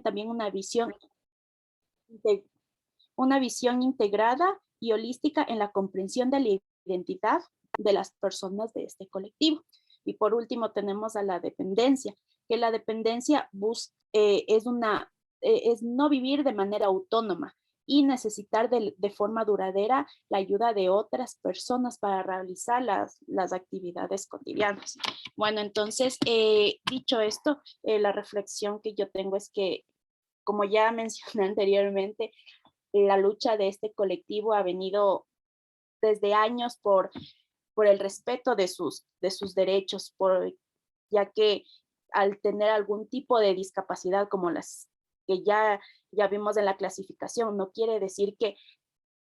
también inte- una visión integrada y holística en la comprensión de la identidad de las personas de este colectivo. Y por último tenemos a la dependencia, que la dependencia es no vivir de manera autónoma y necesitar de forma duradera la ayuda de otras personas para realizar las actividades cotidianas. Bueno, entonces, dicho esto, la reflexión que yo tengo es que, como ya mencioné anteriormente, la lucha de este colectivo ha venido desde años por el respeto de sus derechos, ya que al tener algún tipo de discapacidad como las que ya vimos en la clasificación, no quiere decir que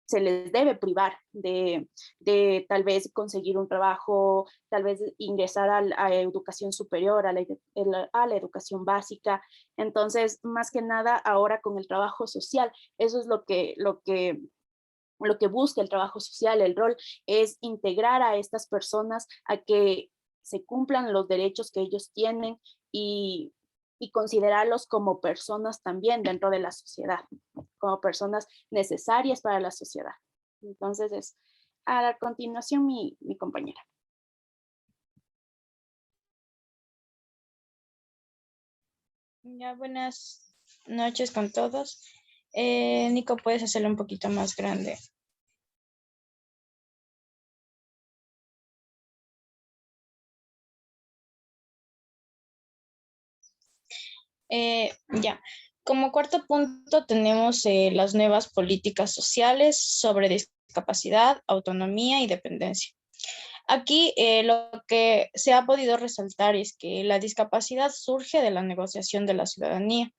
se les debe privar de tal vez conseguir un trabajo, tal vez ingresar a educación superior, a la educación básica. Entonces, más que nada, ahora con el trabajo social, eso es lo que busca el trabajo social, el rol es integrar a estas personas a que se cumplan los derechos que ellos tienen y considerarlos como personas también dentro de la sociedad, como personas necesarias para la sociedad. Entonces, a la continuación mi compañera. Ya, buenas noches con todos. Nico, ¿puedes hacerlo un poquito más grande? Ya, como cuarto punto tenemos las nuevas políticas sociales sobre discapacidad, autonomía y dependencia. Aquí lo que se ha podido resaltar es que la discapacidad surge de la negociación de la ciudadanía.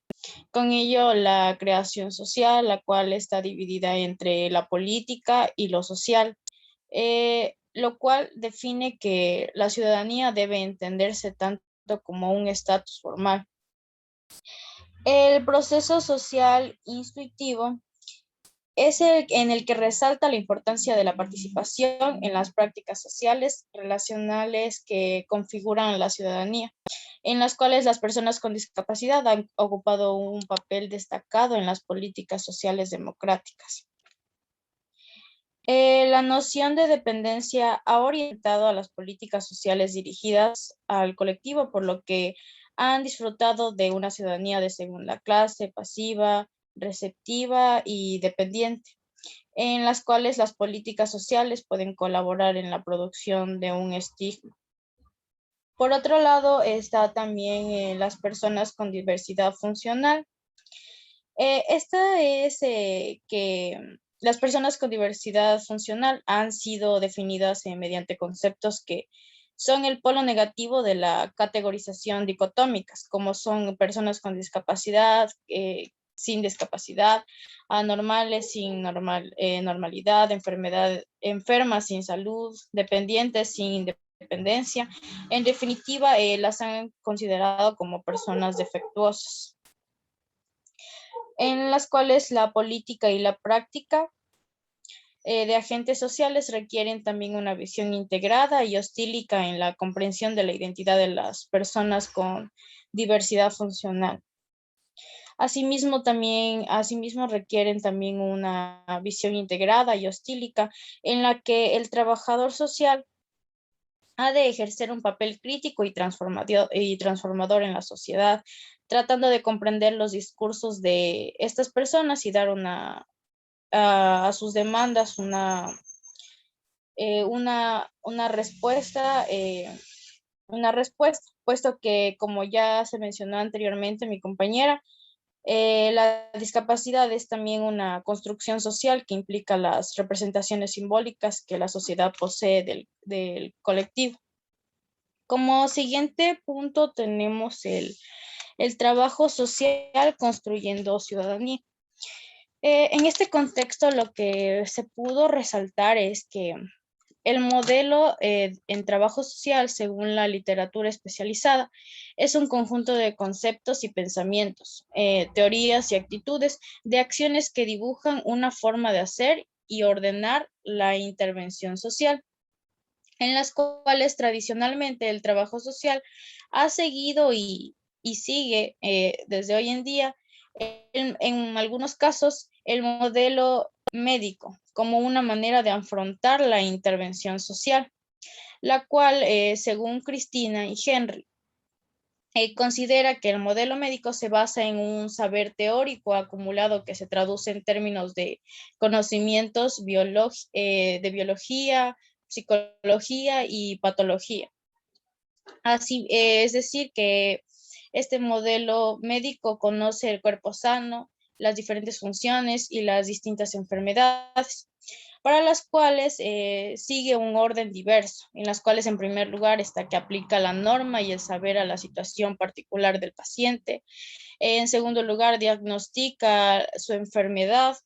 Con ello, la creación social, la cual está dividida entre la política y lo social, lo cual define que la ciudadanía debe entenderse tanto como un estatus formal. El proceso social intuitivo es el en el que resalta la importancia de la participación en las prácticas sociales relacionales que configuran la ciudadanía, en las cuales las personas con discapacidad han ocupado un papel destacado en las políticas sociales democráticas. La noción de dependencia ha orientado a las políticas sociales dirigidas al colectivo, por lo que han disfrutado de una ciudadanía de segunda clase, pasiva, receptiva y dependiente, en las cuales las políticas sociales pueden colaborar en la producción de un estigma. Por otro lado, está también las personas con diversidad funcional. Esta es que las personas con diversidad funcional han sido definidas mediante conceptos que son el polo negativo de la categorización dicotómicas, como son personas con discapacidad, sin discapacidad, anormales sin normalidad, enfermas sin salud, dependientes sin dependencia. En definitiva, las han considerado como personas defectuosas, en las cuales la política y la práctica de agentes sociales requieren también una visión integrada y hostílica en la comprensión de la identidad de las personas con diversidad funcional. Asimismo requieren también una visión integrada y hostílica en la que el trabajador social ha de ejercer un papel crítico y transformador en la sociedad, tratando de comprender los discursos de estas personas y dar a sus demandas una respuesta, puesto que, como ya se mencionó anteriormente mi compañera, la discapacidad es también una construcción social que implica las representaciones simbólicas que la sociedad posee del colectivo. Como siguiente punto tenemos el trabajo social construyendo ciudadanía. En este contexto, lo que se pudo resaltar es que el modelo en trabajo social, según la literatura especializada, es un conjunto de conceptos y pensamientos, teorías y actitudes de acciones que dibujan una forma de hacer y ordenar la intervención social, en las cuales tradicionalmente el trabajo social ha seguido y sigue desde hoy en día En algunos casos, el modelo médico como una manera de afrontar la intervención social, la cual, según Cristina y Henry, considera que el modelo médico se basa en un saber teórico acumulado que se traduce en términos de conocimientos de biología, psicología y patología. Así, es decir, que este modelo médico conoce el cuerpo sano, las diferentes funciones y las distintas enfermedades, para las cuales sigue un orden diverso, en las cuales en primer lugar está que aplica la norma y el saber a la situación particular del paciente. En segundo lugar, diagnostica su enfermedad.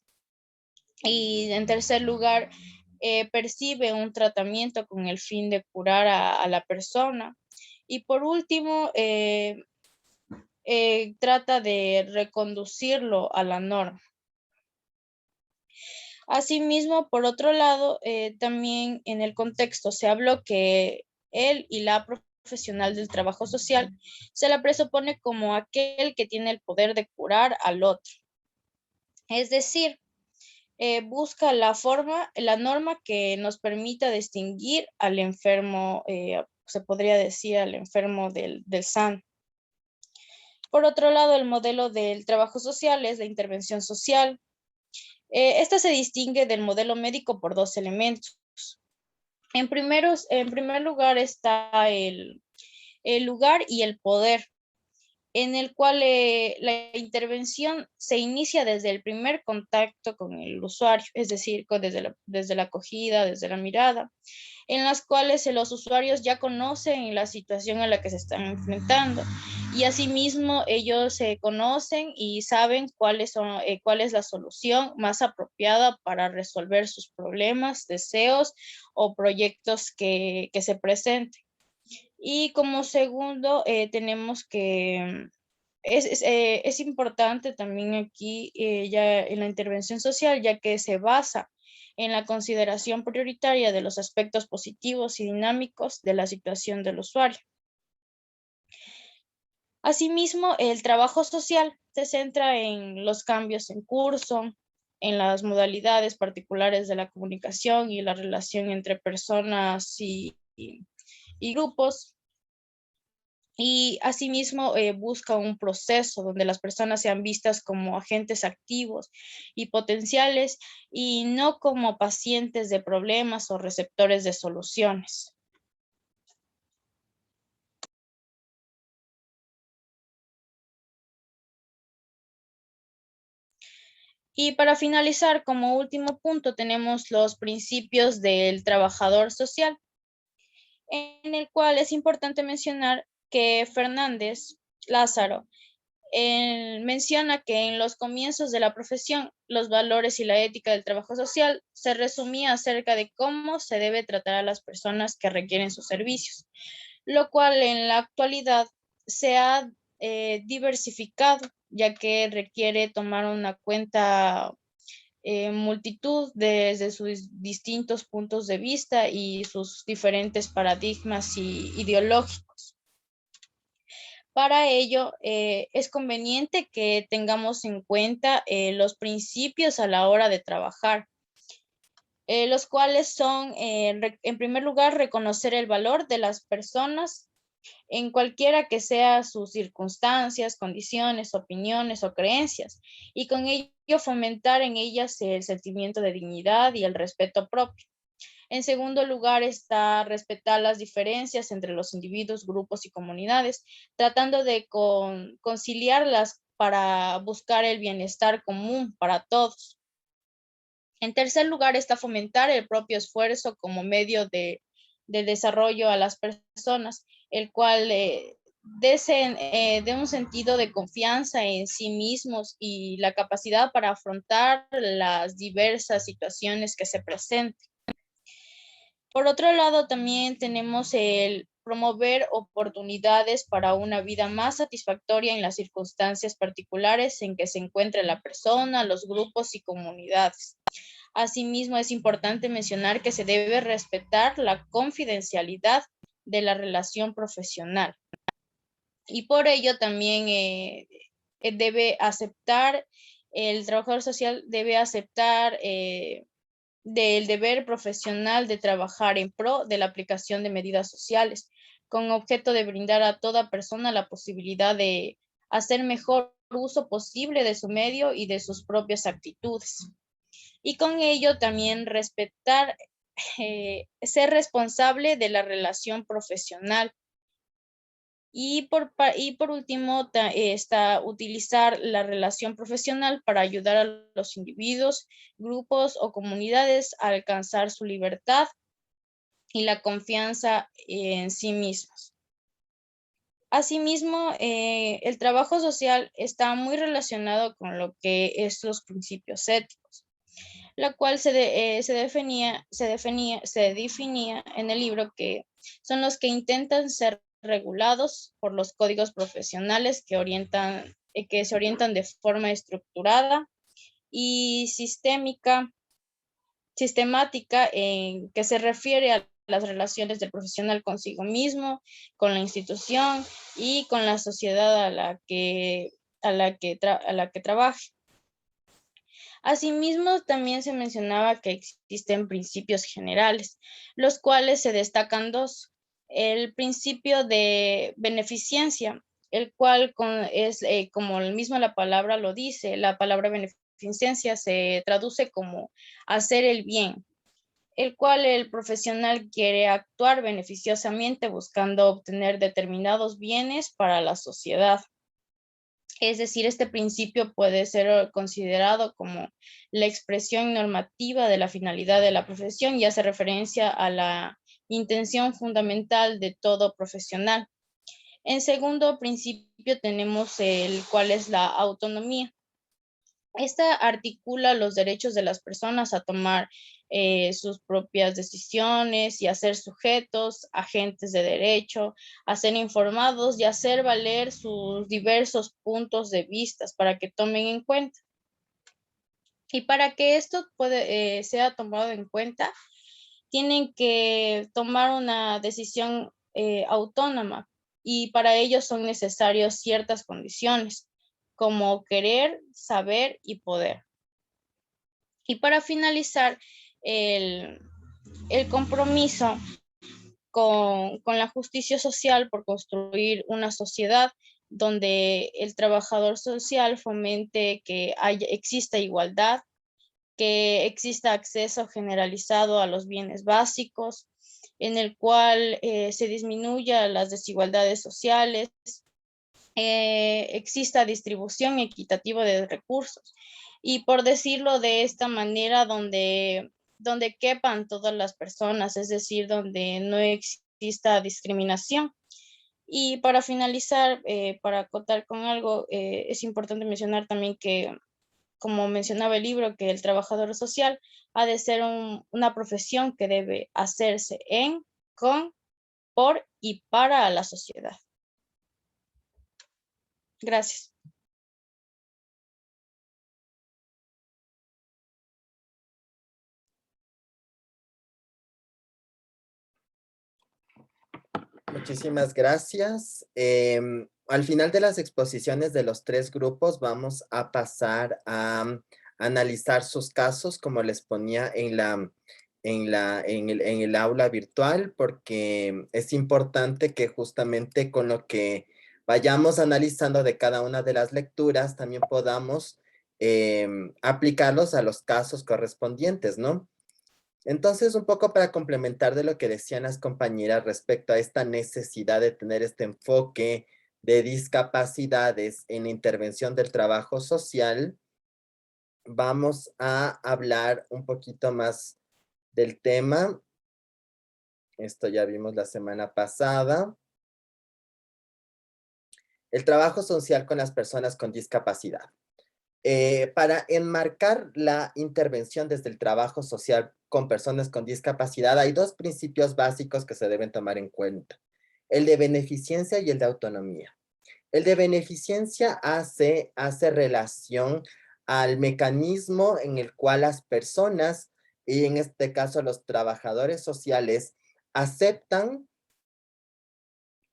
Y en tercer lugar, percibe un tratamiento con el fin de curar a la persona. Y por último, trata de reconducirlo a la norma. Asimismo, por otro lado, también en el contexto se habló que él y la profesional del trabajo social se la presupone como aquel que tiene el poder de curar al otro. Es decir, busca la norma que nos permita distinguir al enfermo, se podría decir al enfermo del sano. Por otro lado, el modelo del trabajo social es la intervención social. Esta se distingue del modelo médico por dos elementos. En primer lugar está el lugar y el poder, en el cual la intervención se inicia desde el primer contacto con el usuario, es decir, desde la acogida, desde la mirada, en las cuales los usuarios ya conocen la situación a la que se están enfrentando y asimismo ellos se conocen y saben cuál es la solución más apropiada para resolver sus problemas, deseos o proyectos que se presenten. Y como segundo, tenemos que es importante también aquí ya en la intervención social, ya que se basa en la consideración prioritaria de los aspectos positivos y dinámicos de la situación del usuario. Asimismo, el trabajo social se centra en los cambios en curso, en las modalidades particulares de la comunicación y la relación entre personas y grupos. Y asimismo busca un proceso donde las personas sean vistas como agentes activos y potenciales y no como pacientes de problemas o receptores de soluciones. Y para finalizar, como último punto, tenemos los principios del trabajador social, en el cual es importante mencionar que Fernández Lázaro menciona que en los comienzos de la profesión, los valores y la ética del trabajo social se resumía acerca de cómo se debe tratar a las personas que requieren sus servicios, lo cual en la actualidad se ha diversificado, ya que requiere tomar una cuenta multitud desde sus distintos puntos de vista y sus diferentes paradigmas ideológicos. Para ello, es conveniente que tengamos en cuenta los principios a la hora de trabajar, los cuales son, en primer lugar, reconocer el valor de las personas en cualquiera que sea sus circunstancias, condiciones, opiniones o creencias, y con ello fomentar en ellas el sentimiento de dignidad y el respeto propio. En segundo lugar está respetar las diferencias entre los individuos, grupos y comunidades, tratando de conciliarlas para buscar el bienestar común para todos. En tercer lugar está fomentar el propio esfuerzo como medio de desarrollo a las personas, el cual dé un sentido de confianza en sí mismos y la capacidad para afrontar las diversas situaciones que se presenten. Por otro lado, también tenemos el promover oportunidades para una vida más satisfactoria en las circunstancias particulares en que se encuentra la persona, los grupos y comunidades. Asimismo, es importante mencionar que se debe respetar la confidencialidad de la relación profesional. Y por ello también debe aceptar, el trabajador social debe aceptar del deber profesional de trabajar en pro de la aplicación de medidas sociales, con objeto de brindar a toda persona la posibilidad de hacer mejor uso posible de su medio y de sus propias actitudes. Y con ello también respetar, ser responsable de la relación profesional. Y por último, está utilizar la relación profesional para ayudar a los individuos, grupos o comunidades a alcanzar su libertad y la confianza en sí mismos. Asimismo, el trabajo social está muy relacionado con lo que es los principios éticos, la cual se definía en el libro que son los que intentan ser regulados por los códigos profesionales que se orientan de forma estructurada y sistemática, en que se refiere a las relaciones del profesional consigo mismo, con la institución y con la sociedad a la que trabaje. Asimismo, también se mencionaba que existen principios generales, los cuales se destacan dos. El principio de beneficencia, el cual es, como mismo la palabra lo dice, la palabra beneficencia se traduce como hacer el bien, el cual el profesional quiere actuar beneficiosamente buscando obtener determinados bienes para la sociedad. Es decir, este principio puede ser considerado como la expresión normativa de la finalidad de la profesión y hace referencia a la intención fundamental de todo profesional. En segundo principio tenemos el cual es la autonomía. Esta articula los derechos de las personas a tomar sus propias decisiones y a ser sujetos, agentes de derecho, a ser informados y a hacer valer sus diversos puntos de vista para que tomen en cuenta. Y para que esto sea tomado en cuenta, tienen que tomar una decisión autónoma y para ello son necesarias ciertas condiciones, como querer, saber y poder. Y para finalizar, el, el compromiso con la justicia social por construir una sociedad donde el trabajador social fomente que exista igualdad, que exista acceso generalizado a los bienes básicos, en el cual se disminuya las desigualdades sociales, exista distribución equitativa de recursos. Y por decirlo de esta manera, donde quepan todas las personas, es decir, donde no exista discriminación. Y para finalizar, para acotar con algo, es importante mencionar también que, como mencionaba el libro, que el trabajador social ha de ser una profesión que debe hacerse en, con, por y para la sociedad. Gracias. Muchísimas gracias. Al final de las exposiciones de los tres grupos vamos a pasar a analizar sus casos, como les ponía en el aula virtual, porque es importante que justamente con lo que vayamos analizando de cada una de las lecturas, también podamos aplicarlos a los casos correspondientes, ¿no? Entonces, un poco para complementar de lo que decían las compañeras respecto a esta necesidad de tener este enfoque de discapacidades en la intervención del trabajo social, vamos a hablar un poquito más del tema. Esto ya vimos la semana pasada. El trabajo social con las personas con discapacidad. Para enmarcar la intervención desde el trabajo social con personas con discapacidad, hay dos principios básicos que se deben tomar en cuenta: el de beneficencia y el de autonomía. El de beneficencia hace relación al mecanismo en el cual las personas, y en este caso los trabajadores sociales, aceptan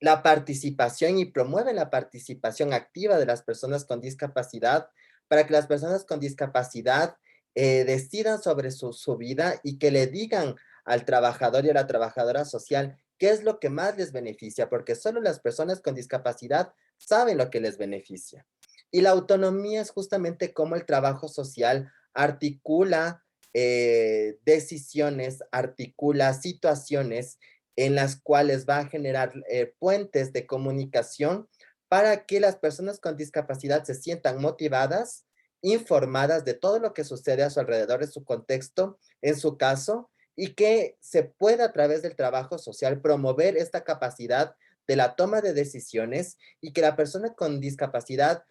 la participación y promueven la participación activa de las personas con discapacidad para que las personas con discapacidad decidan sobre su vida y que le digan al trabajador y a la trabajadora social qué es lo que más les beneficia, porque solo las personas con discapacidad saben lo que les beneficia. Y la autonomía es justamente cómo el trabajo social articula decisiones, articula situaciones en las cuales va a generar puentes de comunicación para que las personas con discapacidad se sientan motivadas, informadas de todo lo que sucede a su alrededor, de su contexto, en su caso, y que se pueda a través del trabajo social promover esta capacidad de la toma de decisiones y que la persona con discapacidad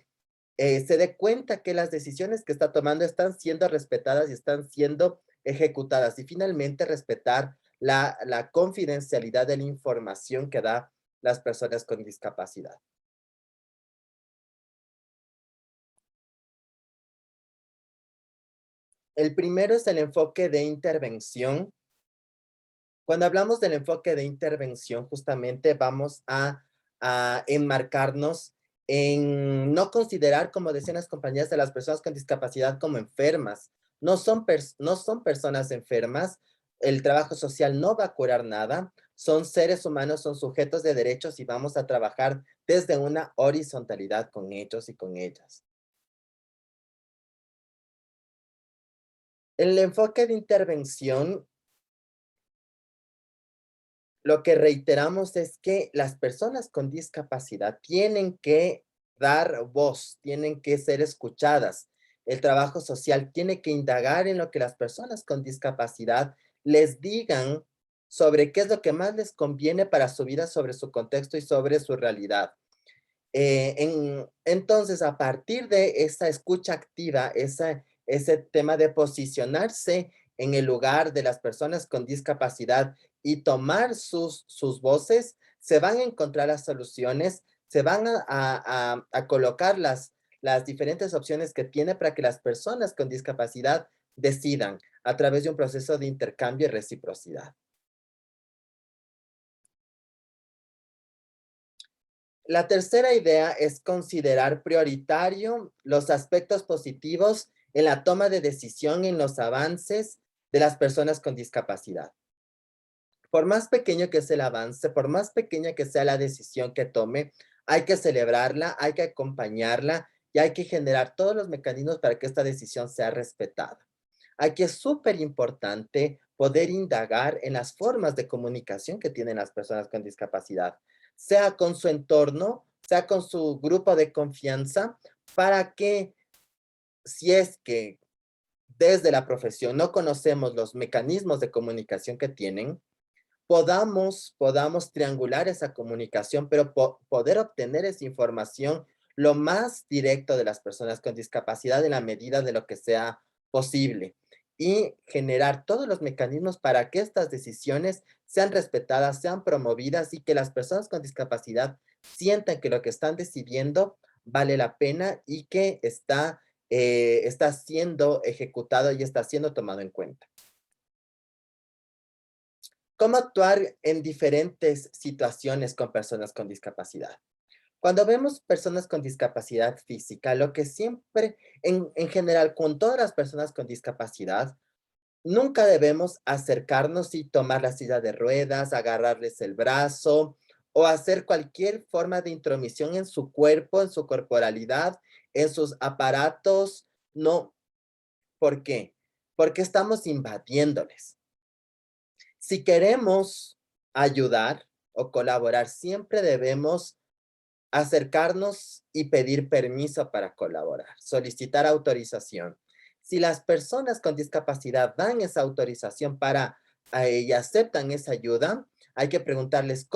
se dé cuenta que las decisiones que está tomando están siendo respetadas y están siendo ejecutadas. Y finalmente, respetar la confidencialidad de la información que da las personas con discapacidad. El primero es el enfoque de intervención. Cuando hablamos del enfoque de intervención, justamente vamos a enmarcarnos en no considerar, como decían las compañeras, de las personas con discapacidad como enfermas. No son personas enfermas. El trabajo social no va a curar nada. Son seres humanos, son sujetos de derechos y vamos a trabajar desde una horizontalidad con ellos y con ellas. El enfoque de intervención, lo que reiteramos es que las personas con discapacidad tienen que dar voz, tienen que ser escuchadas. El trabajo social tiene que indagar en lo que las personas con discapacidad les digan sobre qué es lo que más les conviene para su vida, sobre su contexto y sobre su realidad. Entonces, a partir de esa escucha activa, ese tema de posicionarse en el lugar de las personas con discapacidad y tomar sus voces, se van a encontrar las soluciones, se van a colocar las diferentes opciones que tiene para que las personas con discapacidad decidan a través de un proceso de intercambio y reciprocidad. La tercera idea es considerar prioritario los aspectos positivos en la toma de decisión en los avances de las personas con discapacidad. Por más pequeño que sea el avance, por más pequeña que sea la decisión que tome, hay que celebrarla, hay que acompañarla y hay que generar todos los mecanismos para que esta decisión sea respetada. Aquí es súper importante poder indagar en las formas de comunicación que tienen las personas con discapacidad, sea con su entorno, sea con su grupo de confianza, para que si es que desde la profesión no conocemos los mecanismos de comunicación que tienen, podamos triangular esa comunicación, pero poder obtener esa información lo más directo de las personas con discapacidad en la medida de lo que sea posible y generar todos los mecanismos para que estas decisiones sean respetadas, sean promovidas y que las personas con discapacidad sientan que lo que están decidiendo vale la pena y que está siendo ejecutado y está siendo tomado en cuenta. ¿Cómo actuar en diferentes situaciones con personas con discapacidad? Cuando vemos personas con discapacidad física, lo que siempre, en general, con todas las personas con discapacidad, nunca debemos acercarnos y tomar la silla de ruedas, agarrarles el brazo o hacer cualquier forma de intromisión en su cuerpo, en su corporalidad, en sus aparatos. No. ¿Por qué? Porque estamos invadiéndoles. Si queremos ayudar o colaborar, siempre debemos acercarnos y pedir permiso para colaborar, solicitar autorización. Si las personas con discapacidad dan esa autorización y aceptan esa ayuda, hay que preguntarles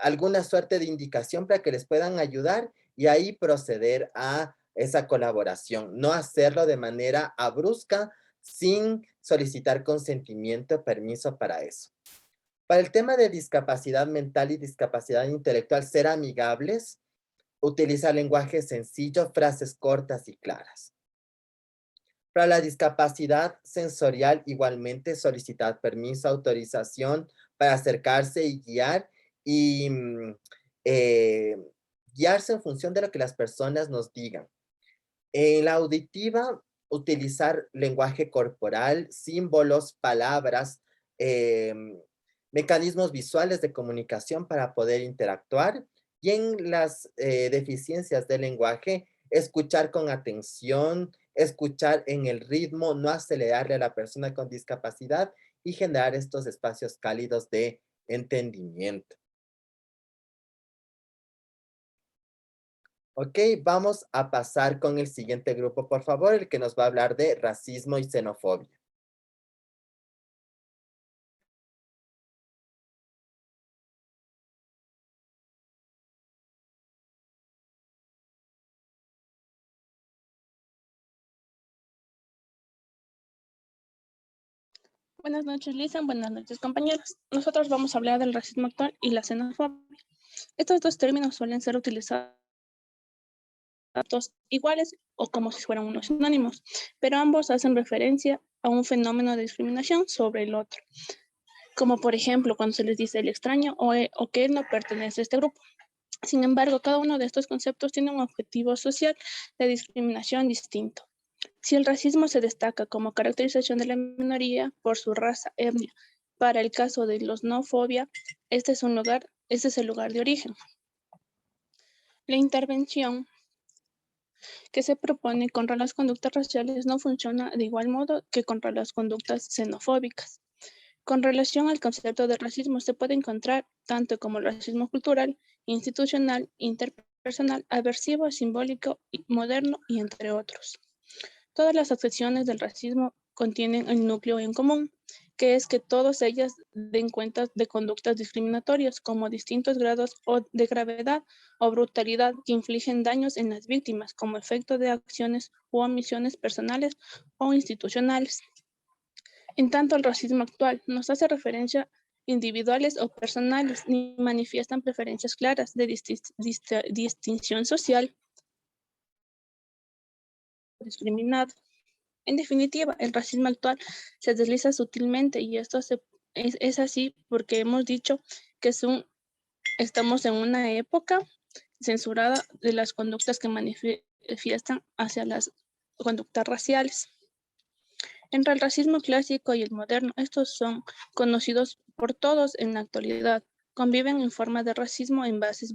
alguna suerte de indicación para que les puedan ayudar y ahí proceder a esa colaboración. No hacerlo de manera abrupta sin solicitar consentimiento o permiso para eso. Para el tema de discapacidad mental y discapacidad intelectual, ser amigables, utilizar lenguaje sencillo, frases cortas y claras. Para la discapacidad sensorial, igualmente solicitar permiso, autorización para acercarse y guiar y eh, guiarse en función de lo que las personas nos digan. En la auditiva, utilizar lenguaje corporal, símbolos, palabras, mecanismos visuales de comunicación para poder interactuar. Y en las deficiencias del lenguaje, escuchar con atención, escuchar en el ritmo, no acelerarle a la persona con discapacidad y generar estos espacios cálidos de entendimiento. Ok, vamos a pasar con el siguiente grupo, por favor, el que nos va a hablar de racismo y xenofobia. Buenas noches, Lisa. Buenas noches, compañeros. Nosotros vamos a hablar del racismo actual y la xenofobia. Estos dos términos suelen ser utilizados iguales o como si fueran unos sinónimos, pero ambos hacen referencia a un fenómeno de discriminación sobre el otro, como por ejemplo cuando se les dice el extraño o que él no pertenece a este grupo. Sin embargo, cada uno de estos conceptos tiene un objetivo social de discriminación distinto. Si el racismo se destaca como caracterización de la minoría por su raza, etnia, para el caso de los no fobia, este es el lugar de origen. La intervención que se propone contra las conductas raciales no funciona de igual modo que contra las conductas xenofóbicas. Con relación al concepto de racismo se puede encontrar tanto como el racismo cultural, institucional, interpersonal, aversivo, simbólico, moderno y entre otros. Todas las acepciones del racismo contienen el núcleo en común, que es que todas ellas den cuenta de conductas discriminatorias como distintos grados de gravedad o brutalidad que infligen daños en las víctimas como efecto de acciones u omisiones personales o institucionales. En tanto, el racismo actual nos hace referencia individuales o personales ni manifiestan preferencias claras de distinción social discriminado. En definitiva, el racismo actual se desliza sutilmente y esto es así porque hemos dicho que estamos en una época censurada de las conductas que manifiestan hacia las conductas raciales. Entre el racismo clásico y el moderno, estos son conocidos por todos en la actualidad. Conviven en forma de racismo en bases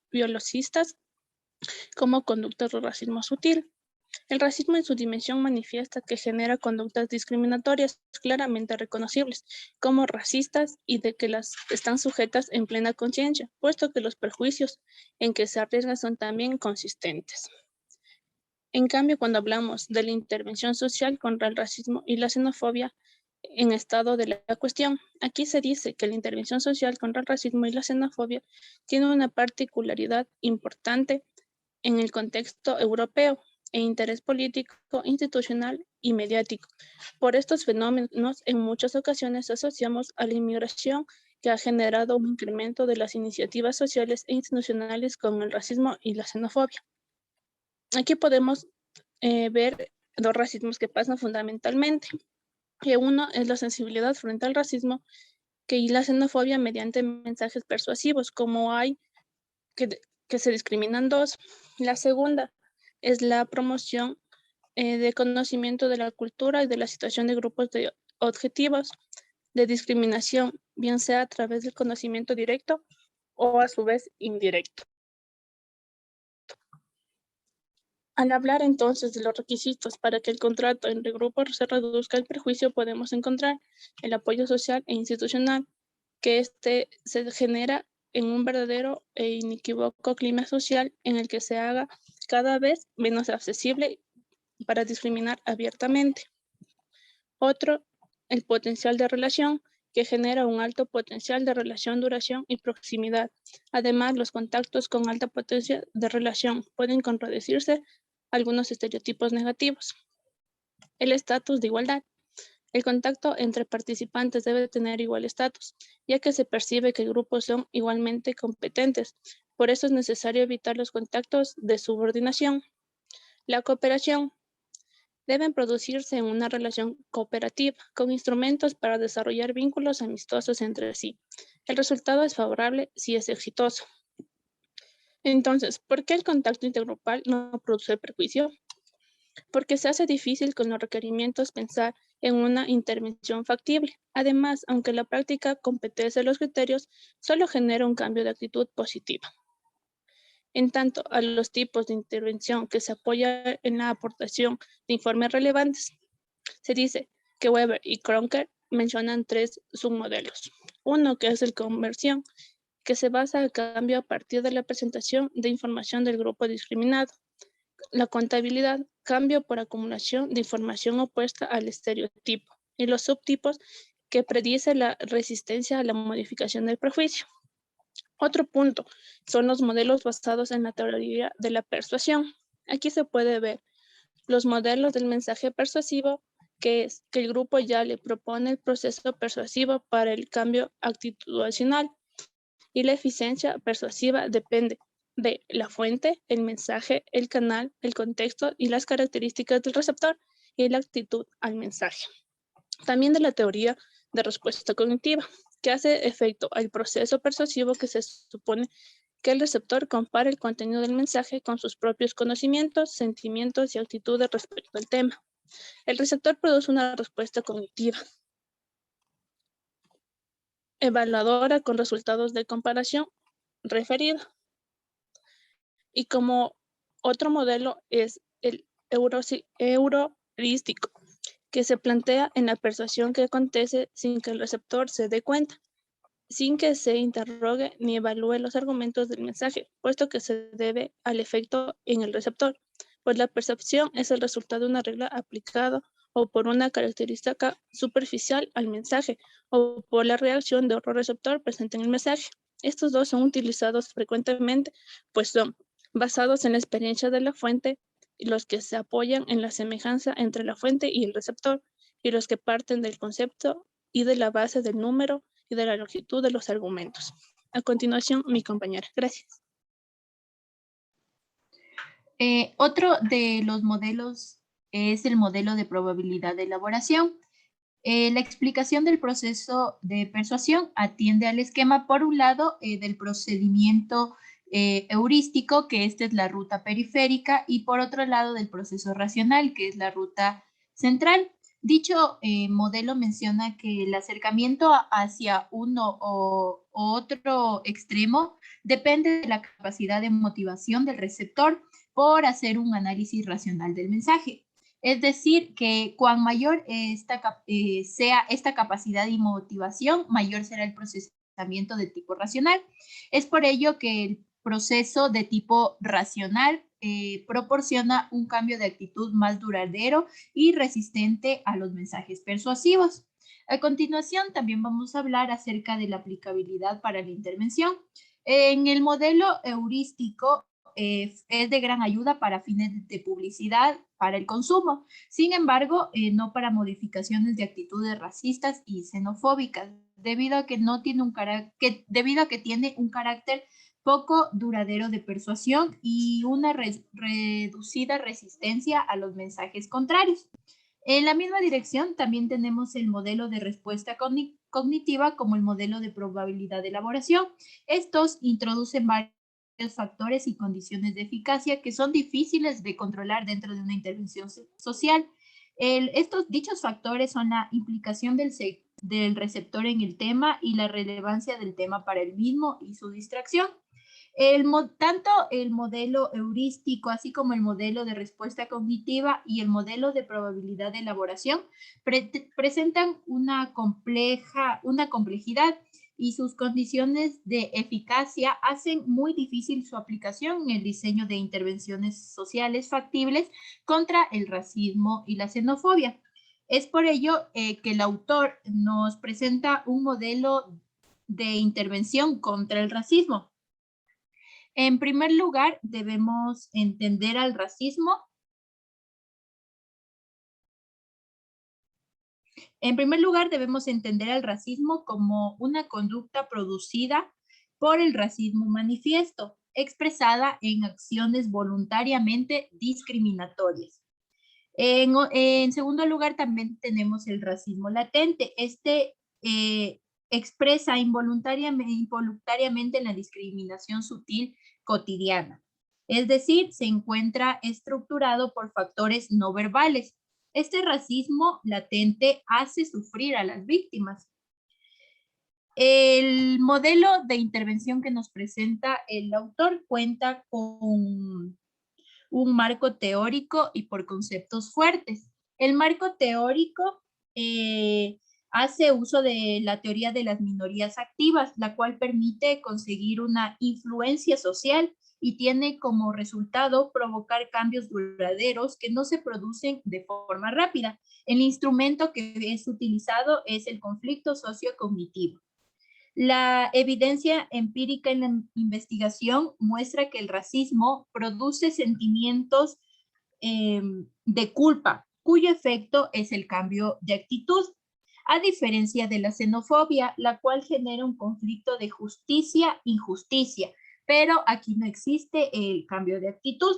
biologistas como conductas de racismo sutil. El racismo en su dimensión manifiesta que genera conductas discriminatorias claramente reconocibles como racistas y de que las están sujetas en plena conciencia, puesto que los perjuicios en que se arriesgan son también consistentes. En cambio, cuando hablamos de la intervención social contra el racismo y la xenofobia en estado de la cuestión, aquí se dice que la intervención social contra el racismo y la xenofobia tiene una particularidad importante en el contexto europeo e interés político, institucional y mediático. Por estos fenómenos, en muchas ocasiones asociamos a la inmigración que ha generado un incremento de las iniciativas sociales e institucionales con el racismo y la xenofobia. Aquí podemos ver dos racismos que pasan fundamentalmente. Que uno es la sensibilidad frente al racismo y la xenofobia mediante mensajes persuasivos, como hay que se discriminan dos. La segunda es la promoción de conocimiento de la cultura y de la situación de grupos de objetivos de discriminación, bien sea a través del conocimiento directo o a su vez indirecto. Al hablar entonces de los requisitos para que el contrato entre grupos se reduzca el perjuicio, podemos encontrar el apoyo social e institucional, que se genera en un verdadero e inequívoco clima social en el que se haga cada vez menos accesible para discriminar abiertamente. Otro, el potencial de relación, que genera un alto potencial de relación, duración y proximidad. Además, los contactos con alta potencia de relación pueden contradecirse algunos estereotipos negativos. El estatus de igualdad. El contacto entre participantes debe tener igual estatus, ya que se percibe que grupos son igualmente competentes. Por eso es necesario evitar los contactos de subordinación. La cooperación. deben producirse en una relación cooperativa, con instrumentos para desarrollar vínculos amistosos entre sí. El resultado es favorable si es exitoso. Entonces, ¿por qué el contacto intergrupal no produce perjuicio? Porque se hace difícil con los requerimientos pensar en una intervención factible. Además, aunque la práctica competece los criterios, solo genera un cambio de actitud positiva. En tanto a los tipos de intervención que se apoya en la aportación de informes relevantes, se dice que Weber y Kronker mencionan 3 submodelos. Uno que es el conversión, que se basa en cambio a partir de la presentación de información del grupo discriminado. La contabilidad, cambio por acumulación de información opuesta al estereotipo. Y los subtipos, que predice la resistencia a la modificación del prejuicio. Otro punto son los modelos basados en la teoría de la persuasión. Aquí se puede ver los modelos del mensaje persuasivo, que es que el grupo ya le propone el proceso persuasivo para el cambio actitudinal, y la eficiencia persuasiva depende de la fuente, el mensaje, el canal, el contexto y las características del receptor y la actitud al mensaje. También de la teoría de respuesta cognitiva, que hace efecto al proceso persuasivo, que se supone que el receptor compara el contenido del mensaje con sus propios conocimientos, sentimientos y actitudes respecto al tema. El receptor produce una respuesta cognitiva evaluadora con resultados de comparación referida. Y como otro modelo es el heurístico, que se plantea en la persuasión que acontece sin que el receptor se dé cuenta, sin que se interrogue ni evalúe los argumentos del mensaje, puesto que se debe al efecto en el receptor, pues la percepción es el resultado de una regla aplicada o por una característica superficial al mensaje, o por la reacción de otro receptor presente en el mensaje. Estos dos son utilizados frecuentemente, pues son basados en la experiencia de la fuente, y los que se apoyan en la semejanza entre la fuente y el receptor, y los que parten del concepto y de la base del número y de la longitud de los argumentos. A continuación, mi compañera. Gracias. Otro de los modelos es el modelo de probabilidad de elaboración. La explicación del proceso de persuasión atiende al esquema, por un lado, del procedimiento heurístico, que esta es la ruta periférica, y por otro lado del proceso racional, que es la ruta central. Dicho modelo menciona que el acercamiento hacia uno o otro extremo depende de la capacidad de motivación del receptor por hacer un análisis racional del mensaje. Es decir, que cuan mayor sea esta capacidad y motivación, mayor será el procesamiento de tipo racional. Es por ello que el proceso de tipo racional proporciona un cambio de actitud más duradero y resistente a los mensajes persuasivos. A continuación, también vamos a hablar acerca de la aplicabilidad para la intervención. En el modelo heurístico, es de gran ayuda para fines de publicidad, para el consumo. Sin embargo, no para modificaciones de actitudes racistas y xenofóbicas, debido a que tiene un carácter poco duradero de persuasión y una reducida resistencia a los mensajes contrarios. En la misma dirección también tenemos el modelo de respuesta cognitiva como el modelo de probabilidad de elaboración. Estos introducen varios factores y condiciones de eficacia que son difíciles de controlar dentro de una intervención social. Dichos factores son la implicación del receptor en el tema y la relevancia del tema para el mismo y su distracción. Tanto el modelo heurístico, así como el modelo de respuesta cognitiva y el modelo de probabilidad de elaboración presentan una complejidad, y sus condiciones de eficacia hacen muy difícil su aplicación en el diseño de intervenciones sociales factibles contra el racismo y la xenofobia. Es por ello que el autor nos presenta un modelo de intervención contra el racismo. En primer lugar, debemos entender al racismo. En primer lugar, debemos entender al racismo como una conducta producida por el racismo manifiesto, expresada en acciones voluntariamente discriminatorias. En segundo lugar, también tenemos el racismo latente. Expresa involuntariamente la discriminación sutil cotidiana. Es decir, se encuentra estructurado por factores no verbales. Este racismo latente hace sufrir a las víctimas. El modelo de intervención que nos presenta el autor cuenta con un marco teórico y por conceptos fuertes. El marco teórico hace uso de la teoría de las minorías activas, la cual permite conseguir una influencia social y tiene como resultado provocar cambios duraderos que no se producen de forma rápida. El instrumento que es utilizado es el conflicto sociocognitivo. La evidencia empírica en la investigación muestra que el racismo produce sentimientos de culpa, cuyo efecto es el cambio de actitud, a diferencia de la xenofobia, la cual genera un conflicto de justicia-injusticia, pero aquí no existe el cambio de actitud.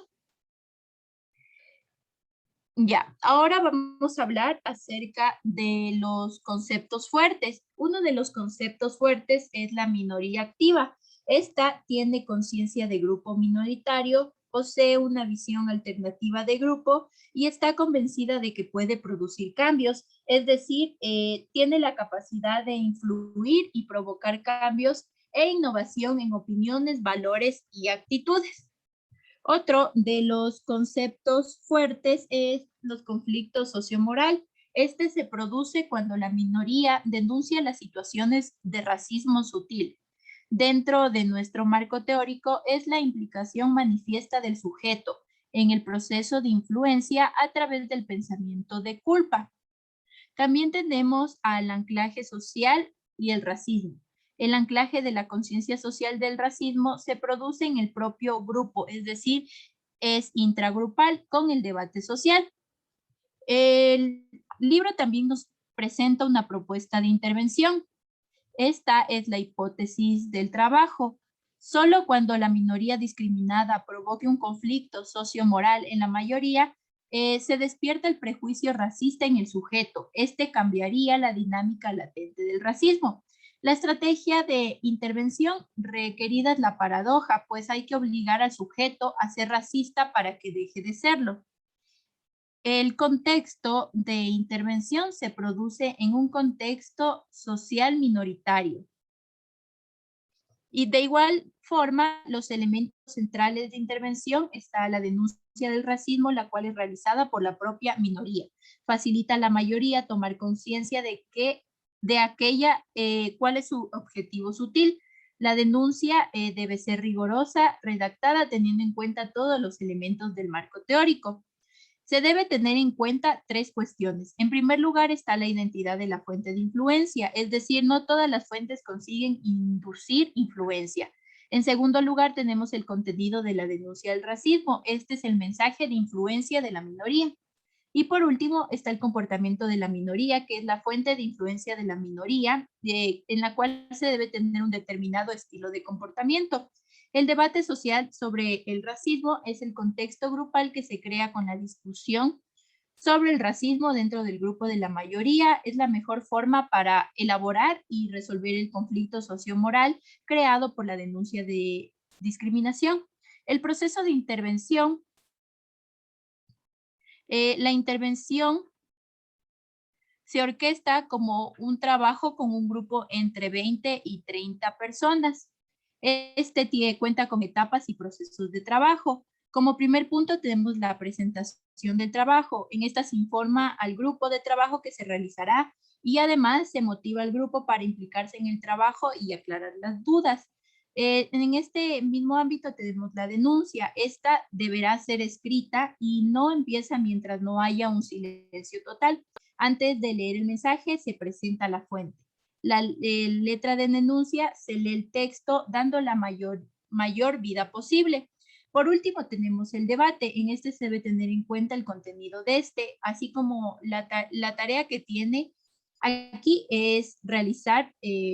Ya, ahora vamos a hablar acerca de los conceptos fuertes. Uno de los conceptos fuertes es la minoría activa. Esta tiene conciencia de grupo minoritario, posee una visión alternativa de grupo y está convencida de que puede producir cambios, es decir, tiene la capacidad de influir y provocar cambios e innovación en opiniones, valores y actitudes. Otro de los conceptos fuertes es los conflictos sociomoral. Este se produce cuando la minoría denuncia las situaciones de racismo sutil. Dentro de nuestro marco teórico es la implicación manifiesta del sujeto en el proceso de influencia a través del pensamiento de culpa. También tenemos al anclaje social y el racismo. El anclaje de la conciencia social del racismo se produce en el propio grupo, es decir, es intragrupal con el debate social. El libro también nos presenta una propuesta de intervención. Esta es la hipótesis del trabajo. Solo cuando la minoría discriminada provoque un conflicto sociomoral en la mayoría, se despierta el prejuicio racista en el sujeto. Este cambiaría la dinámica latente del racismo. La estrategia de intervención requerida es la paradoja, pues hay que obligar al sujeto a ser racista para que deje de serlo. El contexto de intervención se produce en un contexto social minoritario. Y de igual forma, los elementos centrales de intervención está la denuncia del racismo, la cual es realizada por la propia minoría. Facilita a la mayoría tomar conciencia de cuál es su objetivo sutil. La denuncia debe ser rigurosa, redactada, teniendo en cuenta todos los elementos del marco teórico. Se debe tener en cuenta tres cuestiones. En primer lugar está la identidad de la fuente de influencia, es decir, no todas las fuentes consiguen inducir influencia. En segundo lugar tenemos el contenido de la denuncia del racismo. Este es el mensaje de influencia de la minoría. Y por último está el comportamiento de la minoría, que es la fuente de influencia de la minoría, en la cual se debe tener un determinado estilo de comportamiento. El debate social sobre el racismo es el contexto grupal que se crea con la discusión sobre el racismo dentro del grupo de la mayoría. Es la mejor forma para elaborar y resolver el conflicto sociomoral creado por la denuncia de discriminación. El proceso de intervención. La intervención se orquesta como un trabajo con un grupo entre 20 y 30 personas. Este cuenta con etapas y procesos de trabajo. Como primer punto tenemos la presentación del trabajo. En esta se informa al grupo de trabajo que se realizará y además se motiva al grupo para implicarse en el trabajo y aclarar las dudas. En este mismo ámbito tenemos la denuncia. Esta deberá ser escrita y no empieza mientras no haya un silencio total. Antes de leer el mensaje se presenta la fuente. La letra de denuncia se lee el texto dando la mayor vida posible. Por último tenemos el debate. En este se debe tener en cuenta el contenido de este, así como la tarea que tiene aquí es realizar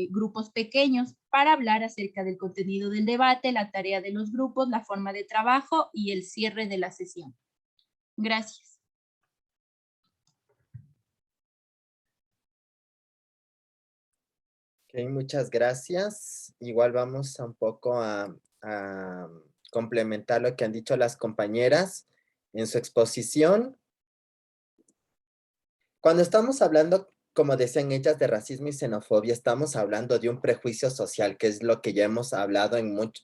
grupos pequeños para hablar acerca del contenido del debate, la tarea de los grupos, la forma de trabajo y el cierre de la sesión. Gracias. Ok, muchas gracias. Igual vamos a un poco a complementar lo que han dicho las compañeras en su exposición. Cuando estamos hablando, como decían ellas, de racismo y xenofobia, estamos hablando de un prejuicio social, que es lo que ya hemos hablado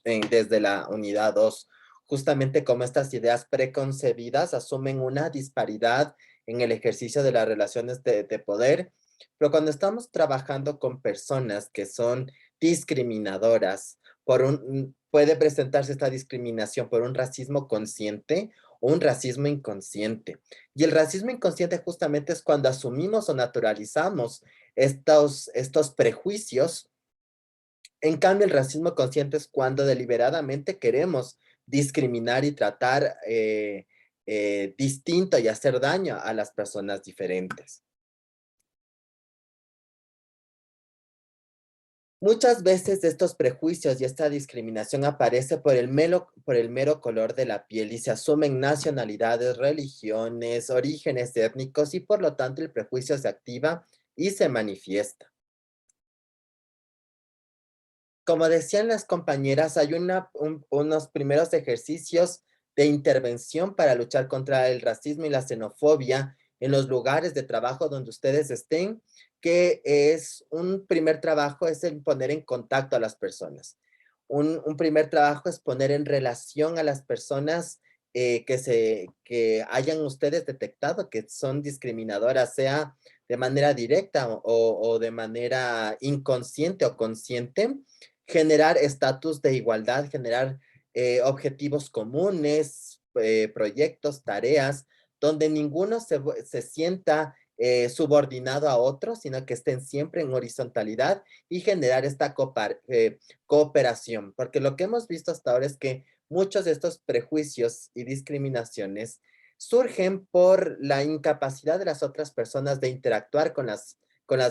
desde la unidad 2. Justamente como estas ideas preconcebidas asumen una disparidad en el ejercicio de las relaciones de poder, pero cuando estamos trabajando con personas que son discriminadoras, puede presentarse esta discriminación por un racismo consciente o un racismo inconsciente. Y el racismo inconsciente justamente es cuando asumimos o naturalizamos estos prejuicios. En cambio, el racismo consciente es cuando deliberadamente queremos discriminar y tratar distinto y hacer daño a las personas diferentes. Muchas veces estos prejuicios y esta discriminación aparece por el mero color de la piel y se asumen nacionalidades, religiones, orígenes étnicos y por lo tanto el prejuicio se activa y se manifiesta. Como decían las compañeras, hay unos primeros ejercicios de intervención para luchar contra el racismo y la xenofobia en los lugares de trabajo donde ustedes estén, que es un primer trabajo, es el poner en contacto a las personas. Un primer trabajo es poner en relación a las personas que hayan ustedes detectado que son discriminadoras, sea de manera directa o de manera inconsciente o consciente, generar estatus de igualdad, generar objetivos comunes, proyectos, tareas, donde ninguno se sienta subordinado a otro, sino que estén siempre en horizontalidad y generar esta cooperación. Porque lo que hemos visto hasta ahora es que muchos de estos prejuicios y discriminaciones surgen por la incapacidad de las otras personas de interactuar con las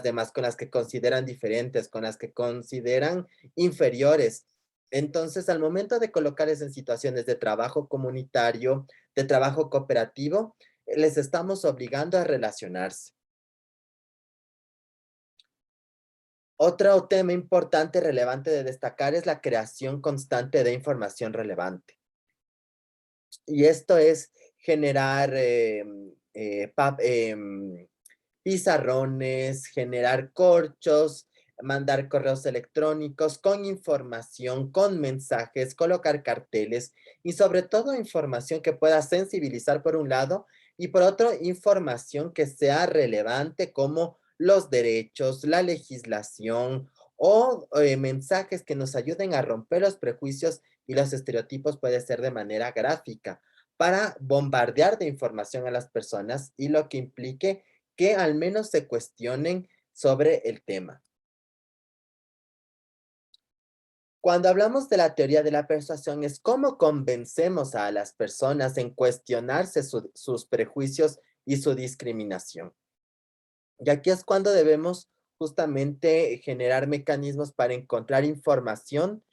demás, con las que consideran diferentes, con las que consideran inferiores. Entonces, al momento de colocarles en situaciones de trabajo comunitario, de trabajo cooperativo, les estamos obligando a relacionarse. Otro tema importante, relevante de destacar es la creación constante de información relevante. Y esto es generar pizarrones, generar corchos, mandar correos electrónicos con información, con mensajes, colocar carteles y sobre todo información que pueda sensibilizar por un lado y por otro información que sea relevante como los derechos, la legislación o mensajes que nos ayuden a romper los prejuicios y los estereotipos, puede ser de manera gráfica, para bombardear de información a las personas y lo que implique que al menos se cuestionen sobre el tema. Cuando hablamos de la teoría de la persuasión es cómo convencemos a las personas en cuestionarse sus prejuicios y su discriminación. Y aquí es cuando debemos justamente generar mecanismos para encontrar información,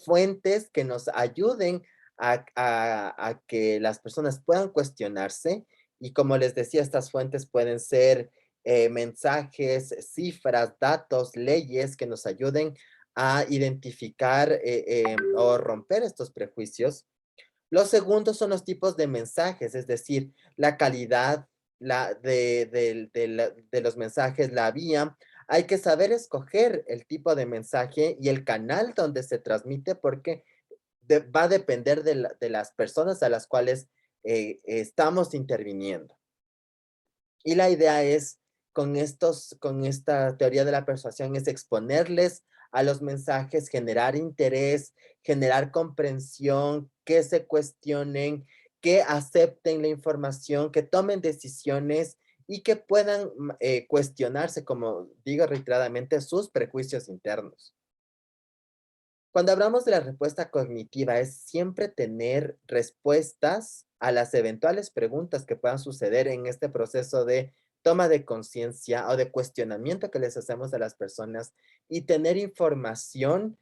fuentes que nos ayuden a que las personas puedan cuestionarse. Y como les decía, estas fuentes pueden ser mensajes, cifras, datos, leyes que nos ayuden a identificar o romper estos prejuicios. Los segundos son los tipos de mensajes, es decir, la calidad de los mensajes, la vía. Hay que saber escoger el tipo de mensaje y el canal donde se transmite porque va a depender de las personas a las cuales estamos interviniendo. Y la idea es, con esta teoría de la persuasión, es exponerles a los mensajes, generar interés, generar comprensión, que se cuestionen, que acepten la información, que tomen decisiones y que puedan cuestionarse, como digo reiteradamente, sus prejuicios internos. Cuando hablamos de la respuesta cognitiva, es siempre tener respuestas a las eventuales preguntas que puedan suceder en este proceso de toma de conciencia o de cuestionamiento que les hacemos a las personas y tener información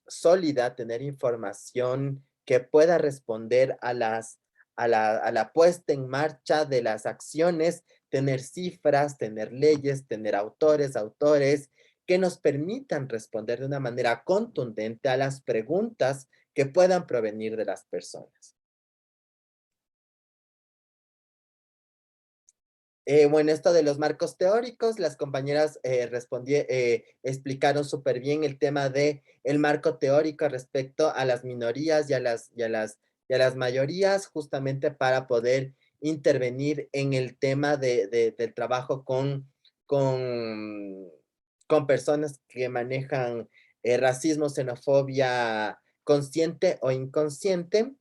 sólida, tener información que pueda responder a la puesta en marcha de las acciones, tener cifras, tener leyes, tener autores, que nos permitan responder de una manera contundente a las preguntas que puedan provenir de las personas. Bueno, esto de los marcos teóricos, las compañeras explicaron súper bien el tema de el marco teórico respecto a las minorías y a las mayorías, justamente para poder intervenir en el tema del trabajo con personas que manejan racismo, xenofobia consciente o inconsciente.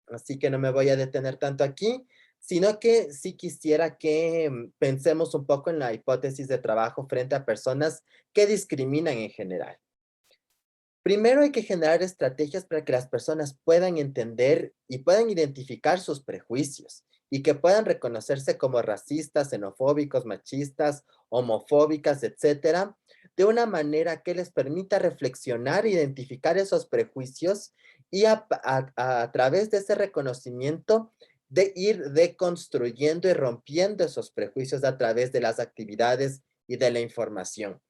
Así que no me voy a detener tanto aquí, sino que sí quisiera que pensemos un poco en la hipótesis de trabajo frente a personas que discriminan en general. Primero hay que generar estrategias para que las personas puedan entender y puedan identificar sus prejuicios y que puedan reconocerse como racistas, xenofóbicos, machistas, homofóbicas, etcétera, de una manera que les permita reflexionar, identificar esos prejuicios y a través de ese reconocimiento de ir deconstruyendo y rompiendo esos prejuicios a través de las actividades y de la información.